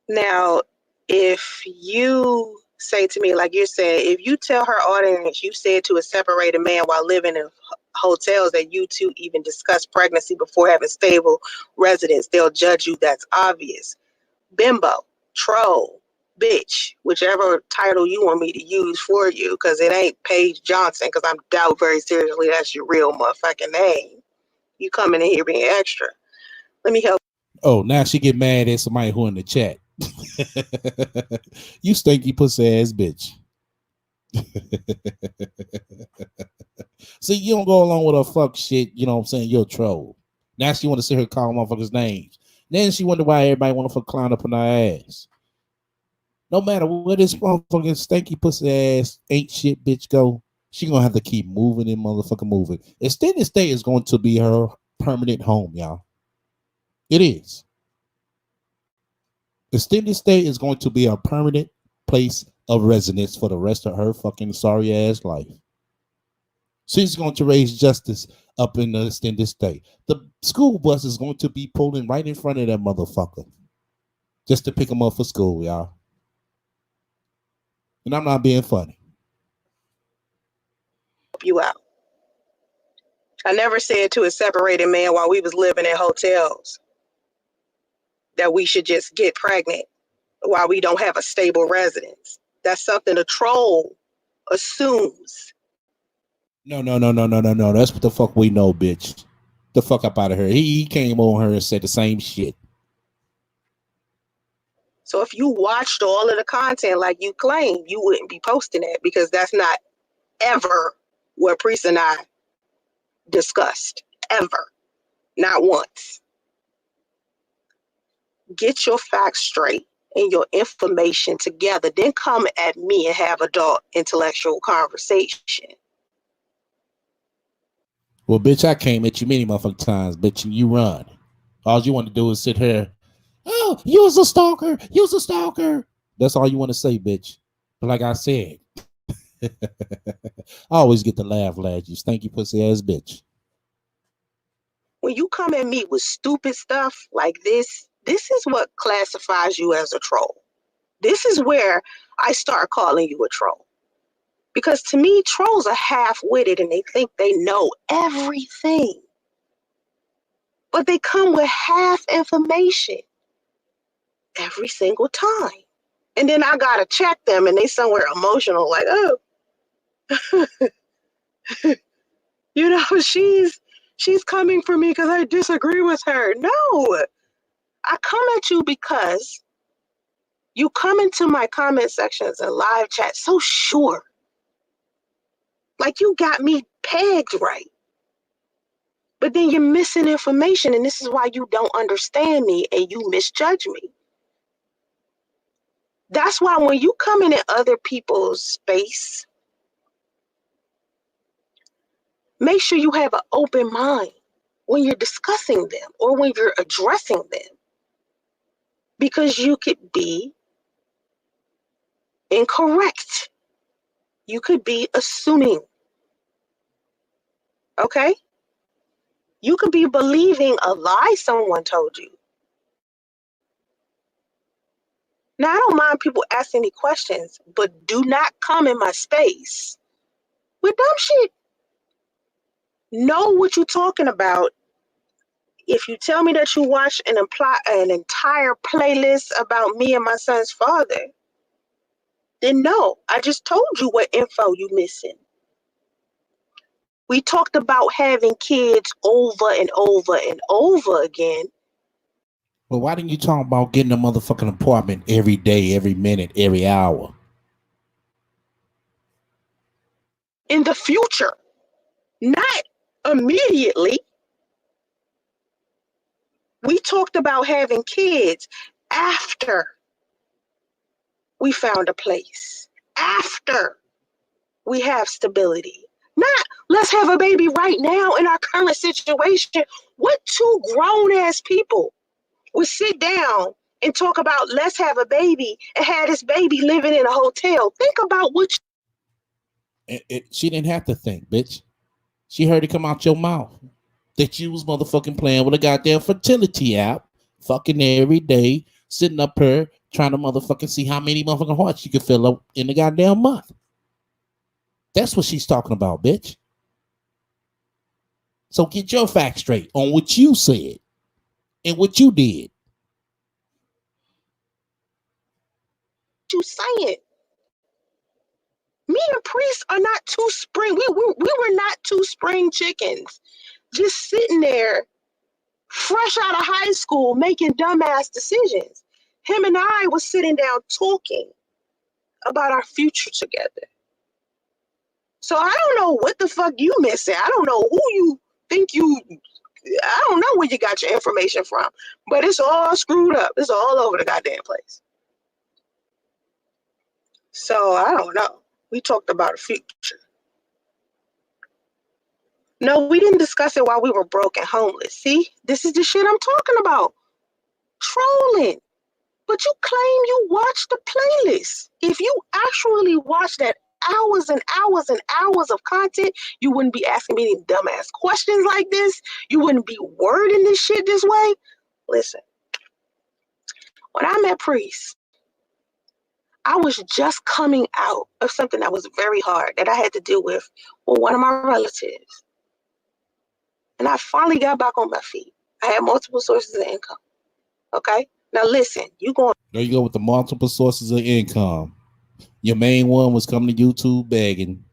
Now, if you say to me, like you said, if you tell her audience you said to a separated man while living in hotels that you two even discussed pregnancy before having stable residence, they'll judge you. That's obvious. Bimbo, troll, bitch, whichever title you want me to use for you, because it ain't Paige Johnson, because I'm doubt very seriously that's your real motherfucking name. You coming in here being extra. Let me help. Oh, now she get mad at somebody who in the chat. You stinky pussy ass bitch. See, you don't go along with her fuck shit, you know what I'm saying? You're a troll. Now she want to sit here call motherfuckers names. Then she wonder why everybody want to clown up on her ass. No matter where this motherfucking stinky pussy ass ain't shit bitch go, she gonna have to keep moving and motherfucking moving. Extended stay is going to be her permanent home, y'all. It is. Extended stay is going to be a permanent place of residence for the rest of her fucking sorry ass life. She's going to raise justice up in the extended stay. The school bus is going to be pulling right in front of that motherfucker just to pick him up for school, y'all. And I'm not being funny. You out. I never said to a separated man while we was living in hotels that we should just get pregnant while we don't have a stable residence. That's something a troll assumes. No. That's what the fuck we know, bitch. The fuck up out of here. He came on her and said the same shit. So if you watched all of the content like you claim, you wouldn't be posting that, because that's not ever what Priest and I discussed. Ever. Not once. Get your facts straight and your information together. Then come at me and have adult intellectual conversation. Well, bitch, I came at you many motherfucking times, bitch, and you run. All you want to do is sit here. Oh, you was a stalker. You was a stalker. That's all you want to say, bitch. But like I said, I always get the laugh at you stinky pussy ass bitch. When you come at me with stupid stuff like this is what classifies you as a troll. This is where I start calling you a troll. Because to me, trolls are half-witted and they think they know everything. But they come with half information every single time. And then I gotta check them and they somewhere emotional, like, oh, you know, she's coming for me because I disagree with her. No, I come at you because you come into my comment sections and live chat so sure. Like you got me pegged right. But then you're missing information, and this is why you don't understand me and you misjudge me. That's why when you come in other people's space, make sure you have an open mind when you're discussing them or when you're addressing them. Because you could be incorrect. You could be assuming. Okay? You could be believing a lie someone told you. Now, I don't mind people asking me questions, but do not come in my space with dumb shit. Know what you're talking about. If you tell me that you watched an entire playlist about me and my son's father, then no, I just told you what info you missing. We talked about having kids over and over and over again. Well, why didn't you talk about getting a motherfucking apartment every day, every minute, every hour? In the future, not immediately. We talked about having kids after we found a place, after we have stability. Not let's have a baby right now in our current situation. What two grown ass people would sit down and talk about let's have a baby and have this baby living in a hotel. Think about what she didn't have to think, bitch. She heard it come out your mouth that you was motherfucking playing with a goddamn fertility app, fucking every day, sitting up here trying to motherfucking see how many motherfucking hearts you could fill up in the goddamn month. That's what she's talking about, bitch. So get your facts straight on what you said and what you did. you saying. Me and Priest are not two spring. We were not two spring chickens, just sitting there, fresh out of high school, making dumbass decisions. Him and I was sitting down talking about our future together. So I don't know what the fuck you missing. I don't know who you think you. I don't know where you got your information from, but it's all screwed up. It's all over the goddamn place. So I don't know. We talked about a future. No, we didn't discuss it while we were broke and homeless. See, this is the shit I'm talking about. Trolling. But you claim you watched the playlist. If you actually watched that hours and hours and hours of content, you wouldn't be asking me any dumbass questions like this. You wouldn't be wording this shit this way. Listen, when I met Priest, I was just coming out of something that was very hard that I had to deal with one of my relatives. And I finally got back on my feet. I had multiple sources of income. Okay? Now listen, There you go with the multiple sources of income. Your main one was coming to YouTube begging.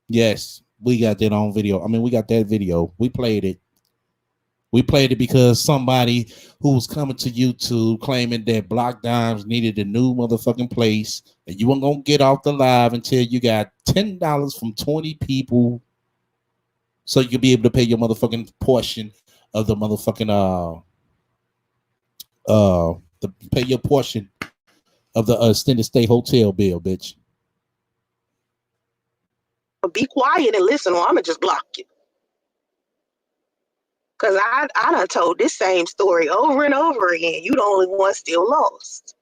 Yes, we got that on video. I mean, we got that video. We played it. We played it because somebody who was coming to YouTube claiming that Block Dimes needed a new motherfucking place and you weren't going to get off the live until you got $10 from 20 people so you could be able to pay your motherfucking portion of the motherfucking pay your portion of the extended stay hotel bill, bitch. be quiet and listen or I'm going to just block you. Because I done told this same story over and over again. You the only one still lost.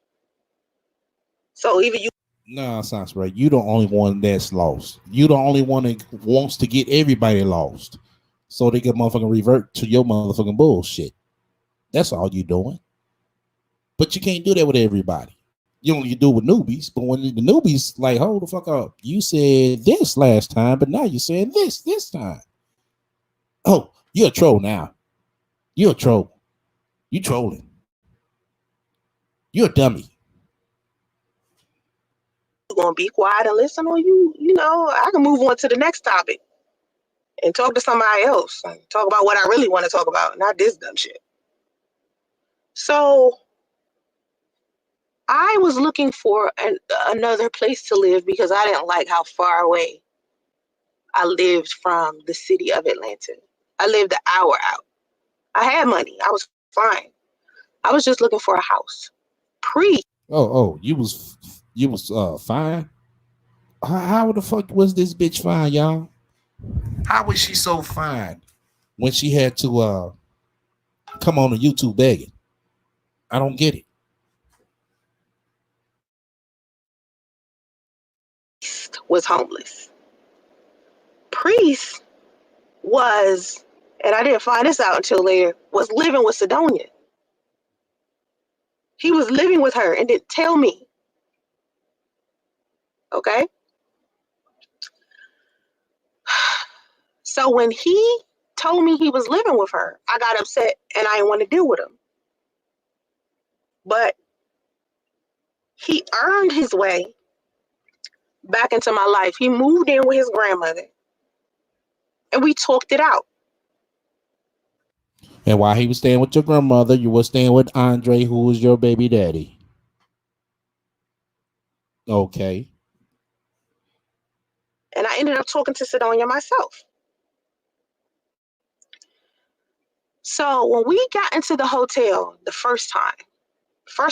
So even you. No, that's not right. You the only one that's lost. You the only one that wants to get everybody lost so they can motherfucking revert to your motherfucking bullshit. That's all you doing. But you can't do that with everybody. You only do it with newbies. But when the newbies like, hold the fuck up. You said this last time, but now you're saying this time. Oh, you're a troll now. You're a troll. You trolling. You're a dummy. You gonna be quiet and listen, or you know, I can move on to the next topic and talk to somebody else and talk about what I really want to talk about, not this dumb shit. So I was looking for another place to live because I didn't like how far away I lived from the city of Atlanta. I lived an hour out. I had money. I was fine. I was just looking for a house. You was fine. How the fuck was this bitch fine, y'all? How was she so fine when she had to come on to YouTube begging? I don't get it. Was homeless. Priest was, and I didn't find this out until later, was living with Sidonia. He was living with her and didn't tell me. Okay? So when he told me he was living with her, I got upset and I didn't want to deal with him. But he earned his way back into my life. He moved in with his grandmother and we talked it out. And while he was staying with your grandmother, you were staying with Andre, who was your baby daddy. Okay. And I ended up talking to Sidonia myself. So when we got into the hotel the first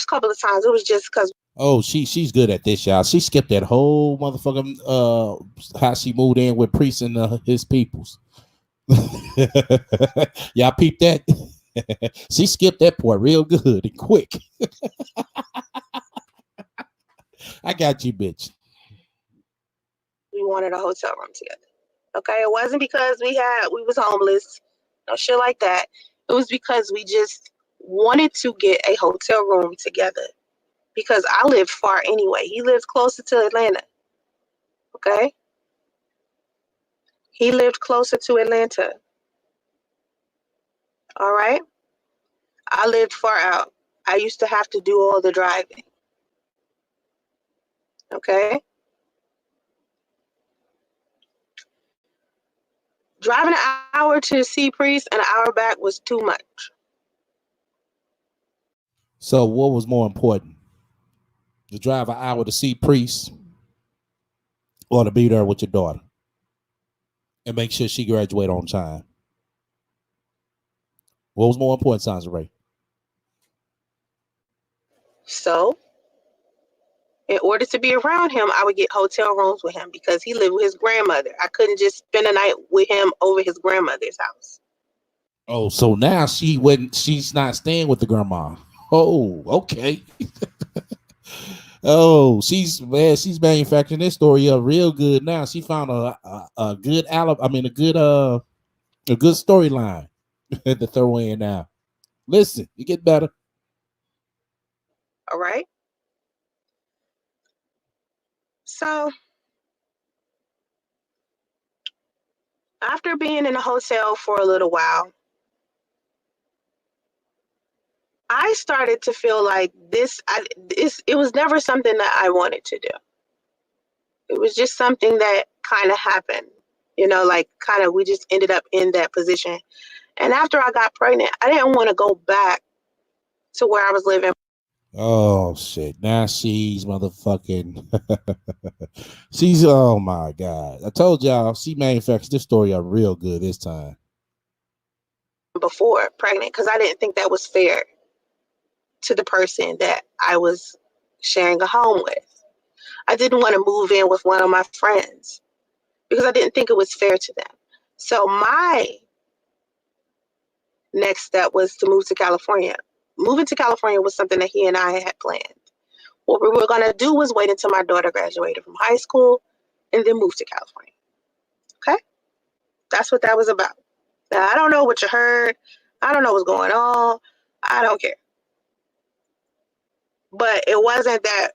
couple of times, it was just because. Oh, she's good at this, y'all. She skipped that whole motherfucking how she moved in with Priest and his peoples. Y'all peep that? She skipped that part real good and quick. I got you, bitch. We wanted a hotel room together. Okay, it wasn't because we was homeless, no shit like that. It was because we just wanted to get a hotel room together. Because I lived far anyway. He lives closer to Atlanta. Okay, he lived closer to Atlanta. All right, I lived far out. I used to have to do all the driving. Okay, driving an hour to see Priest and an hour back was too much. So what was more important? To drive an hour to see Priest or to be there with your daughter and make sure she graduate on time? What was more important, Sansa Ray? So, in order to be around him, I would get hotel rooms with him because he lived with his grandmother. I couldn't just spend a night with him over his grandmother's house. Oh, so now she's not staying with the grandma. Oh, okay. Oh, she's manufacturing this story up real good now. She found a good a good storyline to throw in now. Listen, you get better. All right. So after being in a hotel for a little while, I started to feel like it was never something that I wanted to do. It was just something that kind of happened, like kind of we just ended up in that position. And after I got pregnant, I didn't want to go back to where I was living. Oh shit! Now she's motherfucking. She's oh my god! I told y'all she manufactured this story up real good this time. Before pregnant, because I didn't think that was fair to the person that I was sharing a home with. I didn't want to move in with one of my friends because I didn't think it was fair to them. So my next step was to move to California. Moving to California was something that he and I had planned. What we were going to do was wait until my daughter graduated from high school and then move to California. Okay? That's what that was about. Now, I don't know what you heard. I don't know what's going on. I don't care. But it wasn't that,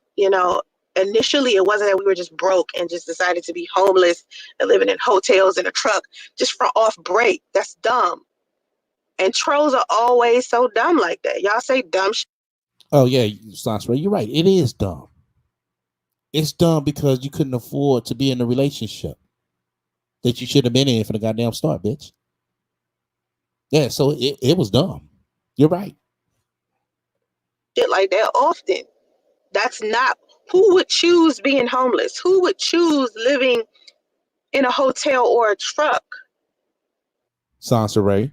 initially it wasn't that we were just broke and just decided to be homeless and living in hotels in a truck just for off break. That's dumb. And trolls are always so dumb like that. Y'all say dumb shit. Oh yeah, Sasra, you're right. It is dumb. It's dumb because you couldn't afford to be in a relationship that you should have been in from the goddamn start, bitch. Yeah, so it was dumb. You're right. Shit like that often. That's not who would choose being homeless. Who would choose living in a hotel or a truck? Sansa Ray.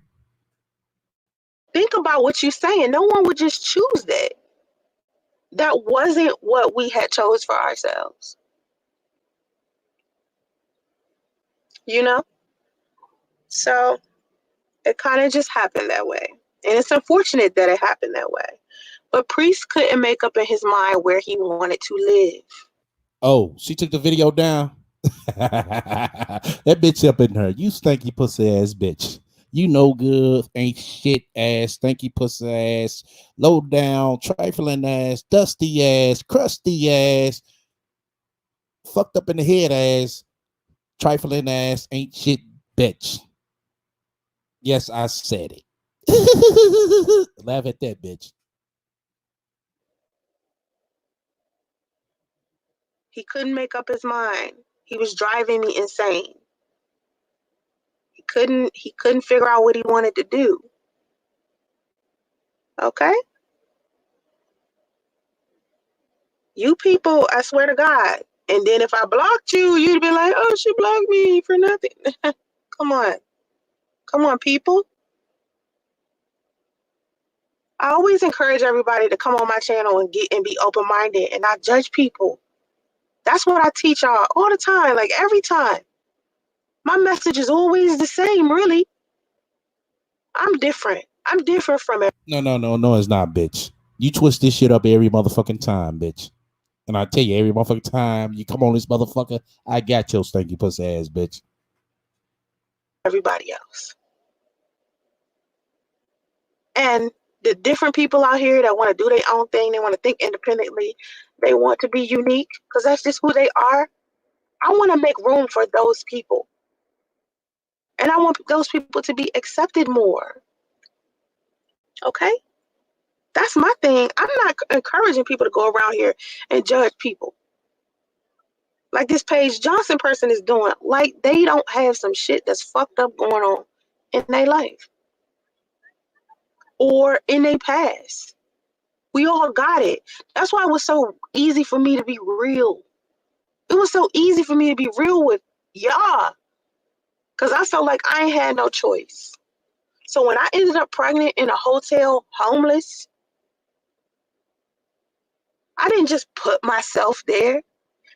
Think about what you're saying. No one would just choose that. That wasn't what we had chose for ourselves. So it kind of just happened that way. And it's unfortunate that it happened that way. But Priest couldn't make up in his mind where he wanted to live. Oh, she took the video down. That bitch up in her. You stinky pussy ass bitch. You no good, ain't shit ass, stinky pussy ass, low down, trifling ass, dusty ass, crusty ass, fucked up in the head ass, trifling ass, ain't shit bitch. Yes, I said it. Laugh at that bitch. He couldn't make up his mind. He was driving me insane. He couldn't figure out what he wanted to do. Okay? You people, I swear to God. And then if I blocked you, you'd be like, oh, she blocked me for nothing. Come on. Come on, people. I always encourage everybody to come on my channel and be open-minded and not judge people. That's what I teach y'all all the time, like every time. My message is always the same, really. I'm different. I'm different from it. No, it's not, bitch. You twist this shit up every motherfucking time, bitch. And I tell you, every motherfucking time you come on this motherfucker, I got your stinky pussy ass, bitch. Everybody else. And the different people out here that want to do their own thing, they want to think independently, they want to be unique, because that's just who they are. I want to make room for those people. And I want those people to be accepted more. Okay? That's my thing. I'm not encouraging people to go around here and judge people. Like this Paige Johnson person is doing. Like they don't have some shit that's fucked up going on in their life. Or in their past. We all got it. That's why it was so easy for me to be real. It was so easy for me to be real with y'all. Because I felt like I ain't had no choice. So when I ended up pregnant in a hotel, homeless, I didn't just put myself there.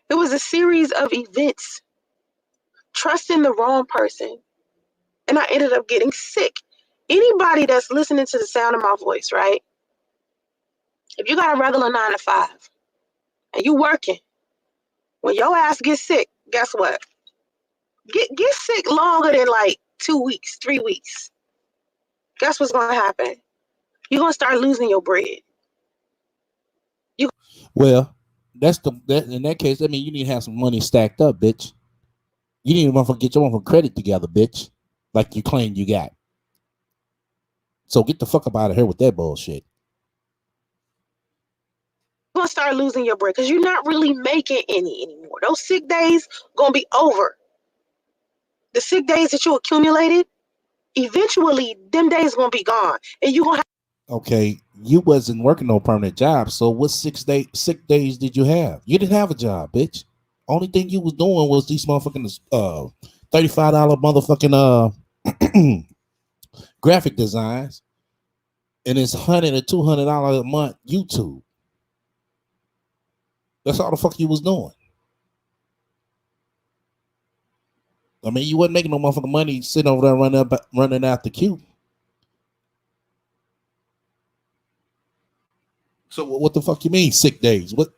It was a series of events, trusting the wrong person, and I ended up getting sick. Anybody that's listening to the sound of my voice, right? If you got a regular 9 to 5 and you working, when your ass gets sick, guess what? Get sick longer than like 2 weeks, 3 weeks. Guess what's gonna happen? You're gonna start losing your bread. Well, that in that case, I mean you need to have some money stacked up, bitch. You need to motherfucker get your motherfucking credit together, bitch. Like you claim you got. So get the fuck up out of here with that bullshit. You're gonna start losing your bread because you're not really making any anymore. Those sick days gonna be over. The sick days that you accumulated, eventually them days gonna be gone, and you gonna have. Okay, you wasn't working no permanent job, so what sick days did you have? You didn't have a job, bitch. Only thing you was doing was these motherfucking $35 motherfucking graphic designs, and it's $100 or $200 a month YouTube. That's all the fuck you was doing. I mean, you wasn't making no motherfucking money sitting over there running out the queue. So what the fuck you mean sick days? What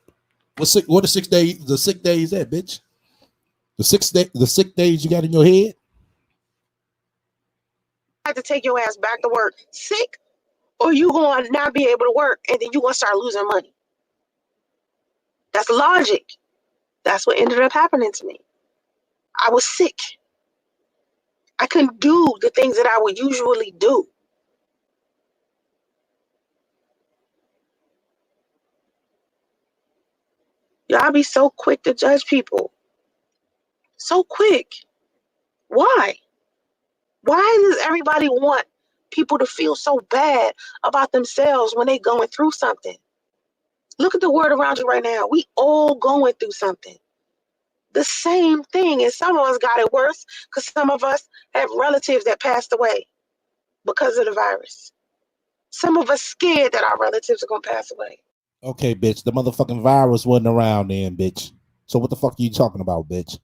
are 6 days? The sick days at, bitch? The sick days you got in your head? Have to take your ass back to work sick, or you gonna not be able to work, and then you gonna start losing money. That's logic. That's what ended up happening to me. I was sick. I couldn't do the things that I would usually do. Y'all be so quick to judge people. So quick. Why? Why does everybody want people to feel so bad about themselves when they going through something? Look at the world around you right now. We all going through something. The same thing. And some of us got it worse because some of us have relatives that passed away because of the virus. Some of us scared that our relatives are going to pass away. Okay, bitch. The motherfucking virus wasn't around then, bitch. So what the fuck are you talking about, bitch?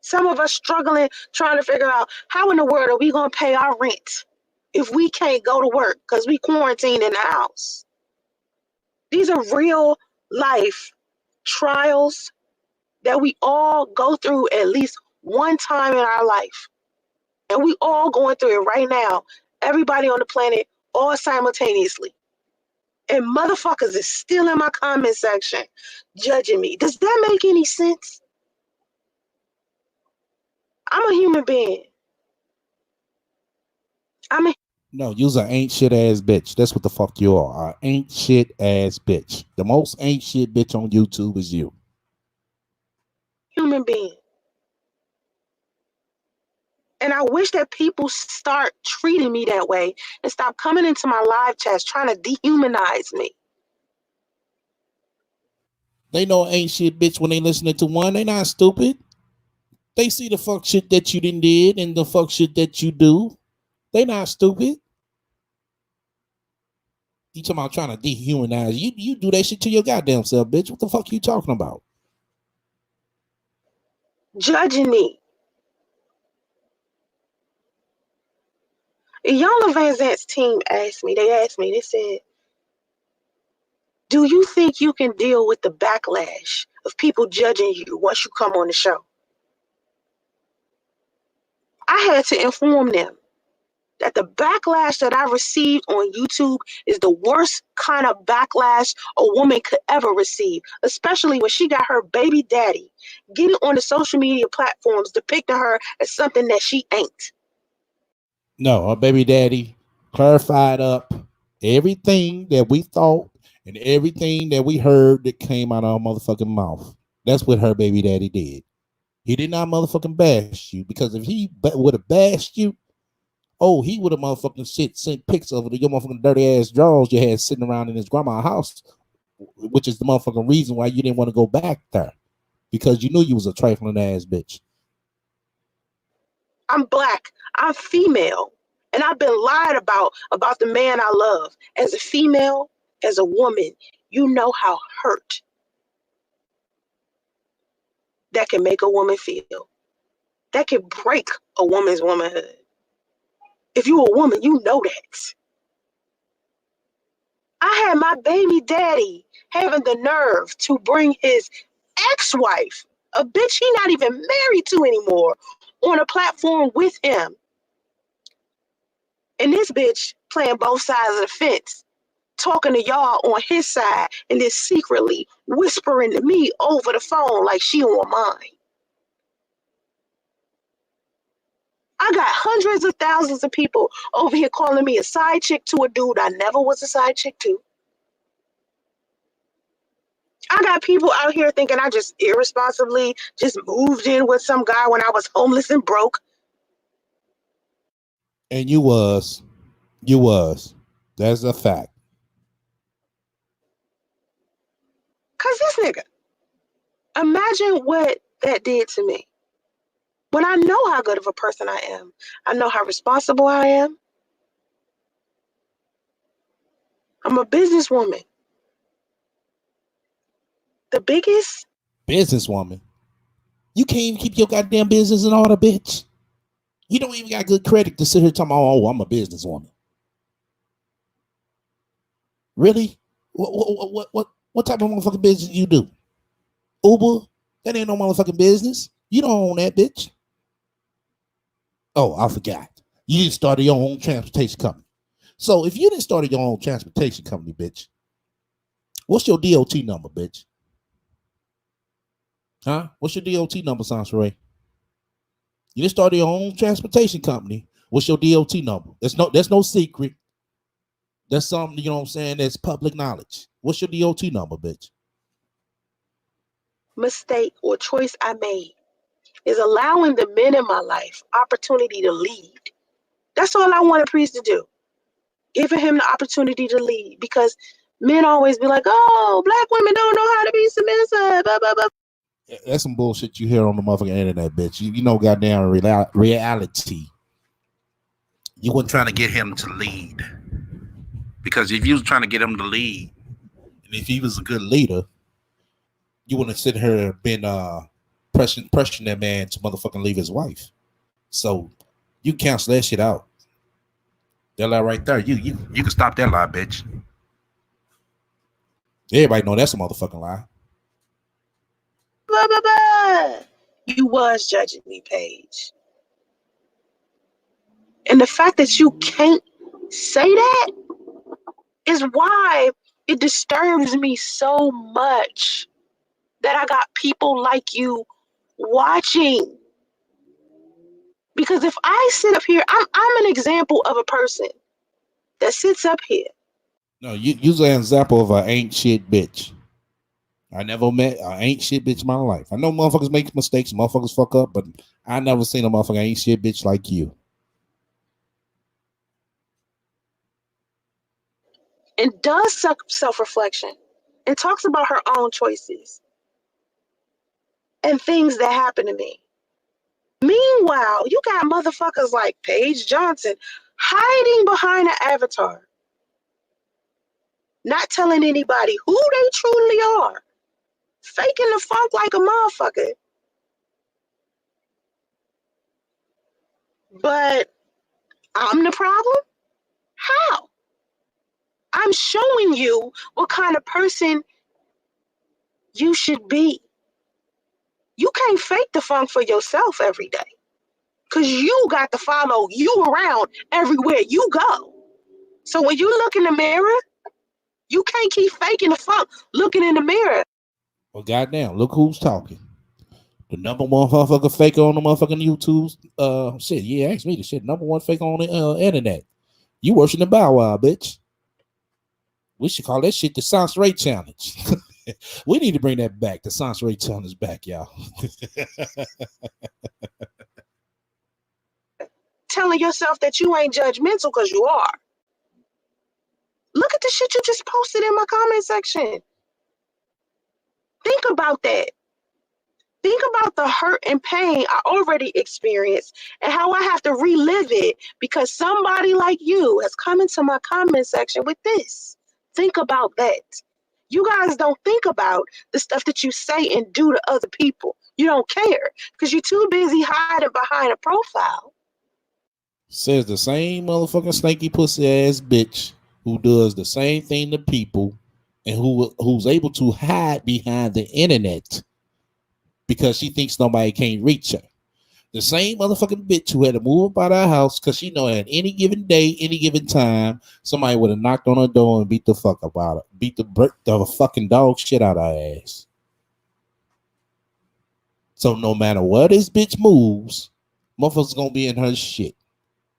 Some of us struggling, trying to figure out how in the world are we going to pay our rent if we can't go to work because we quarantined in the house. These are real life trials that we all go through at least one time in our life. And we all going through it right now. Everybody on the planet, all simultaneously. And motherfuckers is still in my comment section judging me. Does that make any sense? I'm a human being. No, you's an ain't shit ass bitch. That's what the fuck you are. A ain't shit ass bitch. The most ain't shit bitch on YouTube is you. Human being. And I wish that people start treating me that way and stop coming into my live chats trying to dehumanize me. They know ain't shit bitch when they listening to one. They not stupid. They see the fuck shit that you done did and the fuck shit that you do. They not stupid. You talking about trying to dehumanize you? You do that shit to your goddamn self, bitch. What the fuck you talking about? Judging me. IYANLA Van Zant's team asked me, they said, do you think you can deal with the backlash of people judging you once you come on the show? I had to inform them that the backlash that I received on YouTube is the worst kind of backlash a woman could ever receive, especially when she got her baby daddy getting on the social media platforms depicting her as something that she ain't. No, her baby daddy clarified up everything that we thought and everything that we heard that came out of our motherfucking mouth. That's what her baby daddy did. He did not motherfucking bash you, because if he would have bashed you, oh, he would have motherfucking sent pics of your motherfucking dirty ass drawers you had sitting around in his grandma's house, which is the motherfucking reason why you didn't want to go back there, because you knew you was a trifling ass bitch. I'm black, I'm female, and I've been lied about the man I love. As a female, as a woman, you know how hurt that can make a woman feel. That can break a woman's womanhood. If you're a woman, you know that. I had my baby daddy having the nerve to bring his ex-wife, a bitch he not even married to anymore, on a platform with him. And this bitch playing both sides of the fence, talking to y'all on his side, and then secretly whispering to me over the phone like she on mine. I got hundreds of thousands of people over here calling me a side chick to a dude I never was a side chick to. I got people out here thinking I just irresponsibly just moved in with some guy when I was homeless and broke. And you was. That's a fact. Cause this nigga, imagine what that did to me. When I know how good of a person I am, I know how responsible I am. I'm a businesswoman. The biggest. Businesswoman. You can't even keep your goddamn business in order, bitch. You don't even got good credit to sit here talking about, oh, I'm a businesswoman. Really? What type of motherfucking business you do? Uber? That ain't no motherfucking business. You don't own that, bitch. Oh, I forgot. You didn't start your own transportation company. So if you didn't start your own transportation company, bitch, what's your DOT number, bitch? Huh? What's your DOT number, Sansaray? You didn't start your own transportation company. What's your DOT number? That's no secret. That's something, you know what I'm saying, that's public knowledge. What's your DOT number, bitch? Mistake or choice I made is allowing the men in my life opportunity to lead. That's all I wanted Priest to do. Giving him the opportunity to lead, because men always be like, oh, black women don't know how to be submissive, blah, blah, blah. That's some bullshit you hear on the motherfucking internet, bitch. You know goddamn reality. You weren't trying to get him to lead. Because if you was trying to get him to lead, and if he was a good leader, you wouldn't sit here and been pressuring that man to motherfucking leave his wife. So you cancel that shit out. That lie right there. You can stop that lie, bitch. Everybody know that's a motherfucking lie. Blah, blah, blah. You was judging me, Paige. And the fact that you can't say that is why it disturbs me so much that I got people like you watching. Because if I sit up here, I'm an example of a person that sits up here. No, you're an example of an ain't shit bitch. I never met an ain't shit bitch in my life. I know motherfuckers make mistakes, motherfuckers fuck up, but I never seen a motherfucking ain't shit bitch like you. And does self-reflection and talks about her own choices and things that happen to me. Meanwhile, you got motherfuckers like Paige Johnson hiding behind an avatar, not telling anybody who they truly are, faking the funk like a motherfucker. But I'm the problem? How? I'm showing you what kind of person you should be. You can't fake the funk for yourself every day because you got to follow you around everywhere you go. So when you look in the mirror, you can't keep faking the funk looking in the mirror. Well, goddamn, look who's talking. The number one motherfucker faker on the motherfucking YouTube. Shit, yeah, ask me the shit. Number one faker on the internet. You worship the Bow Wow, bitch. We should call that shit the Sans Ray Challenge. We need to bring that back. The Sans Ray Challenge back, y'all. Telling yourself that you ain't judgmental because you are. Look at the shit you just posted in my comment section. Think about that. Think about the hurt and pain I already experienced and how I have to relive it because somebody like you has come into my comment section with this. Think about that. You guys don't think about the stuff that you say and do to other people. You don't care because you're too busy hiding behind a profile. Says the same motherfucking snaky pussy ass bitch who does the same thing to people and who's able to hide behind the internet because she thinks nobody can't reach her. The same motherfucking bitch who had to move up out of her house because she know at any given day, any given time, somebody would have knocked on her door and beat the fuck up out of her. Beat the fucking dog shit out of her ass. So no matter where this bitch moves, motherfuckers gonna be in her shit.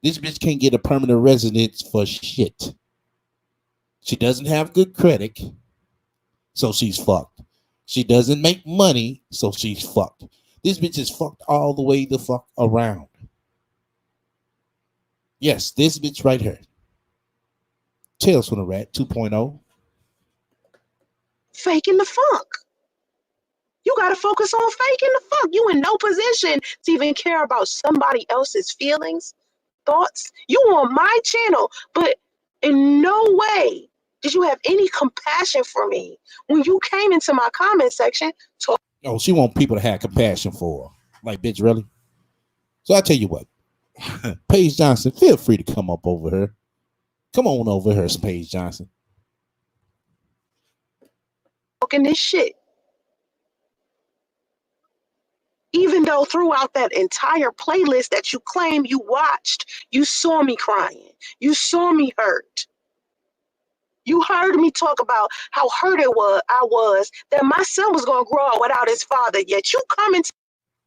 This bitch can't get a permanent residence for shit. She doesn't have good credit, so she's fucked. She doesn't make money, so she's fucked. This bitch is fucked all the way the fuck around. Yes, this bitch right here. Tales from the Rat 2.0. Faking the funk. You got to focus on faking the funk. You in no position to even care about somebody else's feelings, thoughts. You on my channel, but in no way did you have any compassion for me when you came into my comment section. Oh, she want people to have compassion for her. Like, bitch, really? So I tell you what. Paige Johnson, feel free to come up over here. Come on over here, Paige Johnson. Talking this shit. Even though throughout that entire playlist that you claim you watched, you saw me crying. You saw me hurt. You heard me talk about how hurt I was that my son was going to grow up without his father. Yet you come into...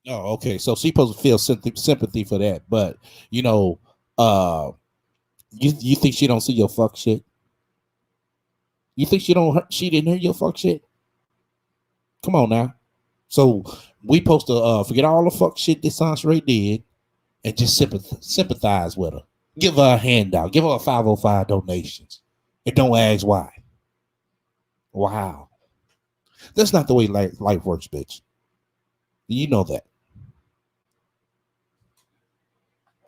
Oh, okay. So she supposed to feel sympathy for that. But, you know, you think she don't see your fuck shit? You think she didn't hear your fuck shit? Come on now. So we supposed to forget all the fuck shit that Sans Ray did and just sympathize with her. Give her a handout. Give her a 505 donations. And don't ask why. Wow. That's not the way life works, bitch. You know that.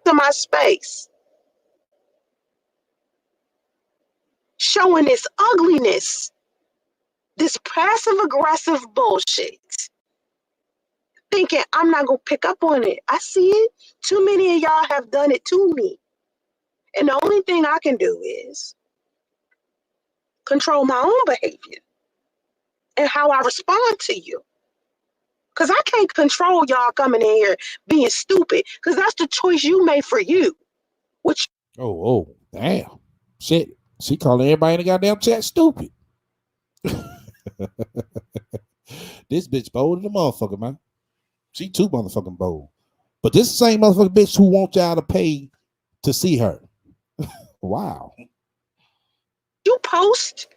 To my space. Showing this ugliness. This passive-aggressive bullshit. Thinking I'm not going to pick up on it. I see it. Too many of y'all have done it to me. And the only thing I can do is control my own behavior and how I respond to you. Because I can't control y'all coming in here being stupid because that's the choice you made for you. Which Oh, damn. Shit. She calling everybody in the goddamn chat stupid. This bitch bold than a motherfucker, man. She too motherfucking bold. But this same motherfucking bitch who wants y'all to pay to see her. Wow. you post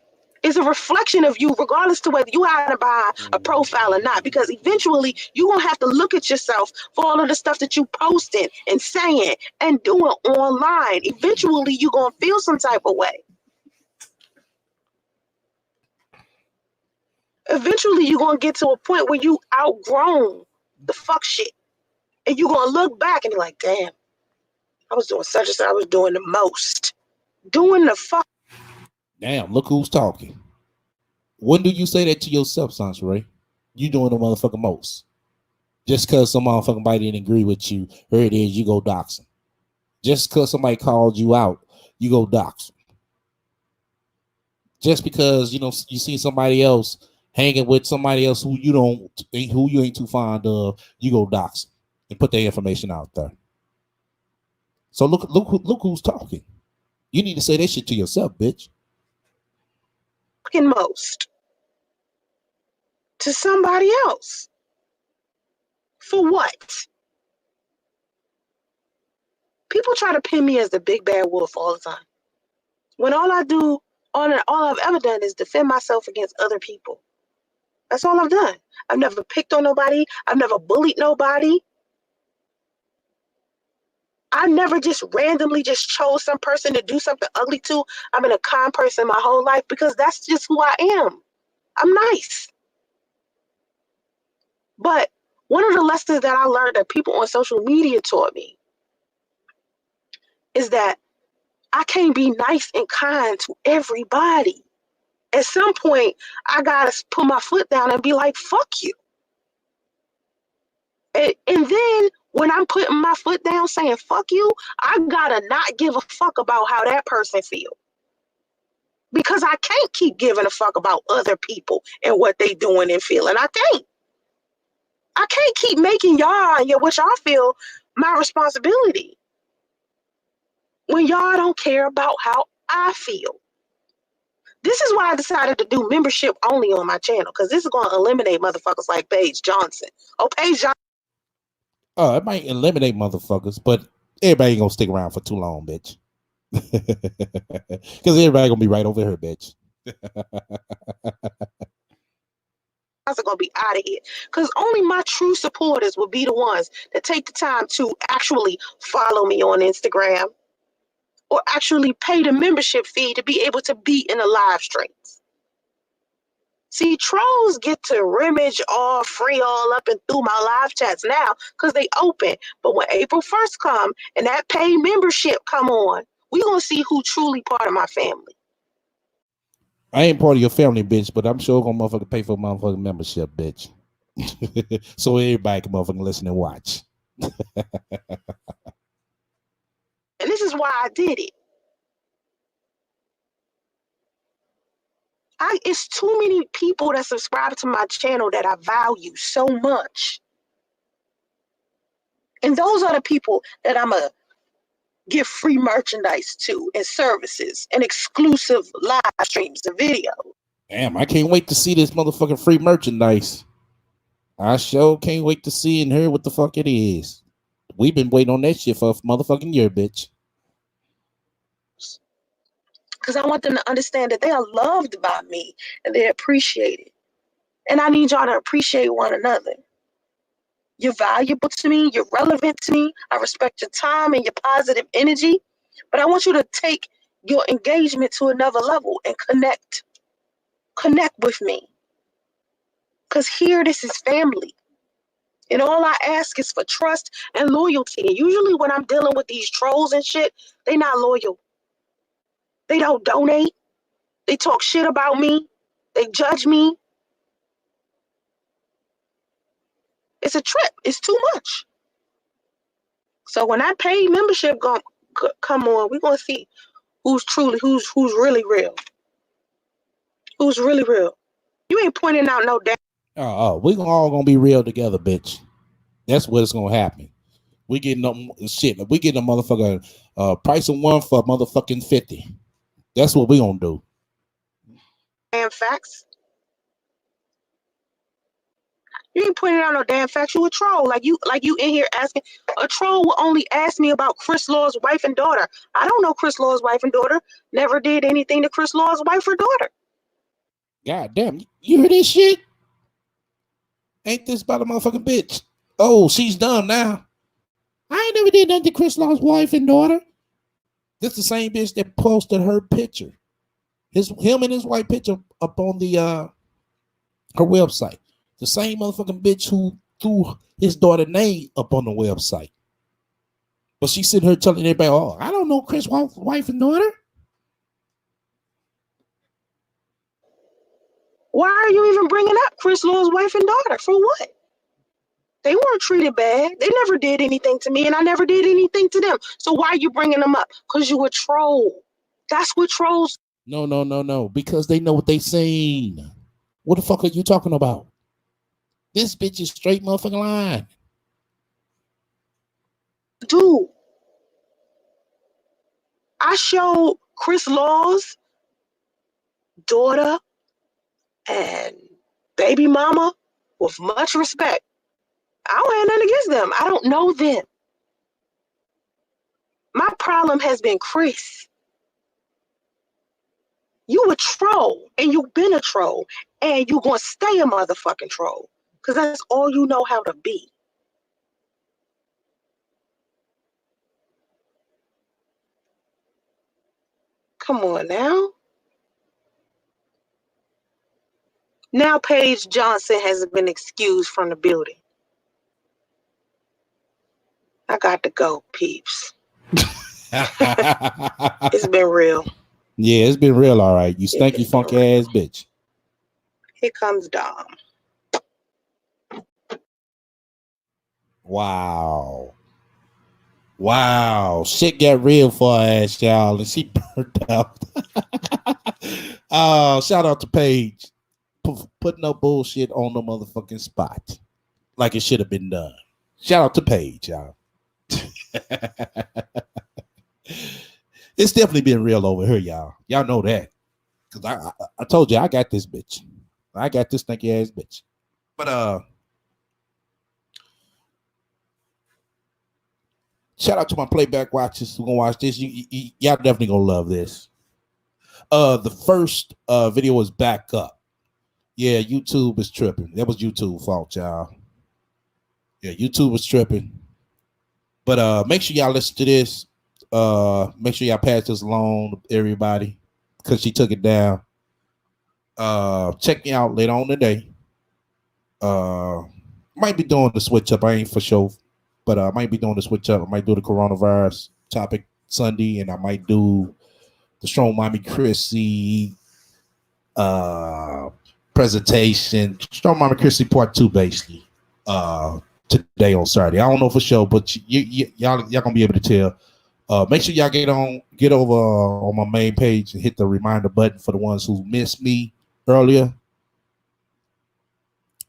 is a reflection of you, regardless to whether you hide behind a profile or not. Because eventually you're going to have to look at yourself for all of the stuff that you posting and saying and doing online. Eventually you're going to feel some type of way. Eventually you're going to get to a point where you outgrown the fuck shit. And you're going to look back and be like, damn, I was doing such and such. I was doing the most. Doing the fuck. Damn, look who's talking. When do you say that to yourself, Sans Ray? You doing the motherfucking most. Just because some motherfucking body didn't agree with you, here it is, you go dox him. Just because somebody called you out, you go dox them. Just because you see somebody else hanging with somebody else who you ain't too fond of, you go dox them and put their information out there. So look who's talking. You need to say that shit to yourself, bitch. Most to somebody else. For what? People try to pin me as the big bad wolf all the time. When all I've ever done is defend myself against other people. That's all I've done. I've never picked on nobody. I've never bullied nobody. I never just randomly just chose some person to do something ugly to. I've been a kind person my whole life because that's just who I am. I'm nice. But one of the lessons that I learned that people on social media taught me is that I can't be nice and kind to everybody. At some point, I gotta put my foot down and be like, fuck you. And then when I'm putting my foot down saying fuck you, I gotta not give a fuck about how that person feels. Because I can't keep giving a fuck about other people and what they doing and feeling. I can't keep making y'all and what y'all feel my responsibility when y'all don't care about how I feel. This is why I decided to do membership only on my channel, because this is going to eliminate motherfuckers like Paige Johnson. Oh, Paige Johnson. Oh, it might eliminate motherfuckers, but everybody ain't gonna stick around for too long, bitch. Because everybody gonna be right over here, bitch. Are gonna be out of here, because only my true supporters will be the ones that take the time to actually follow me on Instagram or actually pay the membership fee to be able to be in the live streams. See, trolls get to rummage all free all up and through my live chats now because they open. But when April 1st come and that paid membership come on, we gonna see who truly part of my family. I ain't part of your family, bitch, but I'm sure gonna motherfucker pay for motherfucking membership, bitch. So everybody can motherfucking listen and watch. And this is why I did it. It's too many people that subscribe to my channel that I value so much. And those are the people that I'm going to give free merchandise to and services and exclusive live streams and videos. Damn, I can't wait to see this motherfucking free merchandise. I sure can't wait to see and hear what the fuck it is. We've been waiting on that shit for a motherfucking year, bitch. Because I want them to understand that they are loved by me and they're appreciated. And I need y'all to appreciate one another. You're valuable to me. You're relevant to me. I respect your time and your positive energy. But I want you to take your engagement to another level and connect. Connect with me. Because here, this is family. And all I ask is for trust and loyalty. And usually when I'm dealing with these trolls and shit, they not loyal. They don't donate. They talk shit about me. They judge me. It's a trip. It's too much. So when that paid membership gonna come on, we're gonna see who's really real. Who's really real. You ain't pointing out no damn. We all gonna be real together, bitch. That's what's gonna happen. We getting shit. We getting a motherfucker price of one for motherfucking 50. That's what we gonna do. Damn facts. You ain't pointing out no damn facts. You a troll. Like you in here asking. A troll will only ask me about Chris Law's wife and daughter. I don't know Chris Law's wife and daughter. Never did anything to Chris Law's wife or daughter. God damn, you hear this shit? Ain't this about a motherfucking bitch? Oh, she's done now. I ain't never did nothing to Chris Law's wife and daughter. This the same bitch that posted her picture. Him and his wife picture up on the her website. The same motherfucking bitch who threw his daughter's name up on the website. But she's sitting here telling everybody, oh, I don't know Chris' wife and daughter. Why are you even bringing up Chris Law's wife and daughter? For what? They weren't treated bad. They never did anything to me, and I never did anything to them. So why are you bringing them up? Because you a troll. That's what trolls. No. Because they know what they seen. What the fuck are you talking about? This bitch is straight motherfucking lying. Do. I showed Chris Law's daughter and baby mama with much respect. I don't have nothing against them. I don't know them. My problem has been Chris. You a troll, and you've been a troll, and you gonna stay a motherfucking troll, because that's all you know how to be. Come on now. Now Paige Johnson has been excused from the building. I got to go, peeps. It's been real. Yeah, it's been real, all right. You stanky, funky ass bitch. Here comes Dom. Wow. Shit got real for her ass, y'all, and she burnt out. Shout out to Paige. Putting no bullshit on the motherfucking spot. Like it should have been done. Shout out to Paige, y'all. It's definitely been real over here, y'all. Y'all know that. Because I told you I got this bitch. I got this stinky ass bitch. But shout out to my playback watchers who gonna watch this. Y'all definitely gonna love this. The first video is back up. Yeah, YouTube is tripping. That was YouTube fault, y'all. Yeah, YouTube was tripping. But make sure y'all listen to this. Make sure y'all pass this along to everybody because she took it down. Check me out later on today. Might be doing the switch up. I ain't for sure, but I might be doing the switch up. I might do the coronavirus topic Sunday, and I might do the Strong Mommy Chrissy presentation. Strong Mommy Chrissy part 2, basically. Today on Saturday. I don't know for sure, but y'all gonna be able to tell. Make sure y'all get over on my main page and hit the reminder button for the ones who missed me earlier.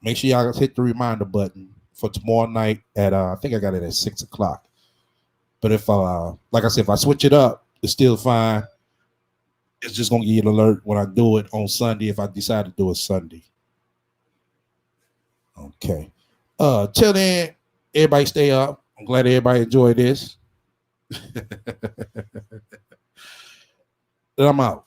Make sure y'all hit the reminder button for tomorrow night at I think I got it at 6 o'clock. But if like I said, if I switch it up, it's still fine. It's just gonna give you an alert when I do it on Sunday if I decide to do it Sunday. Okay. Till then, everybody stay up. I'm glad everybody enjoyed this. And I'm out.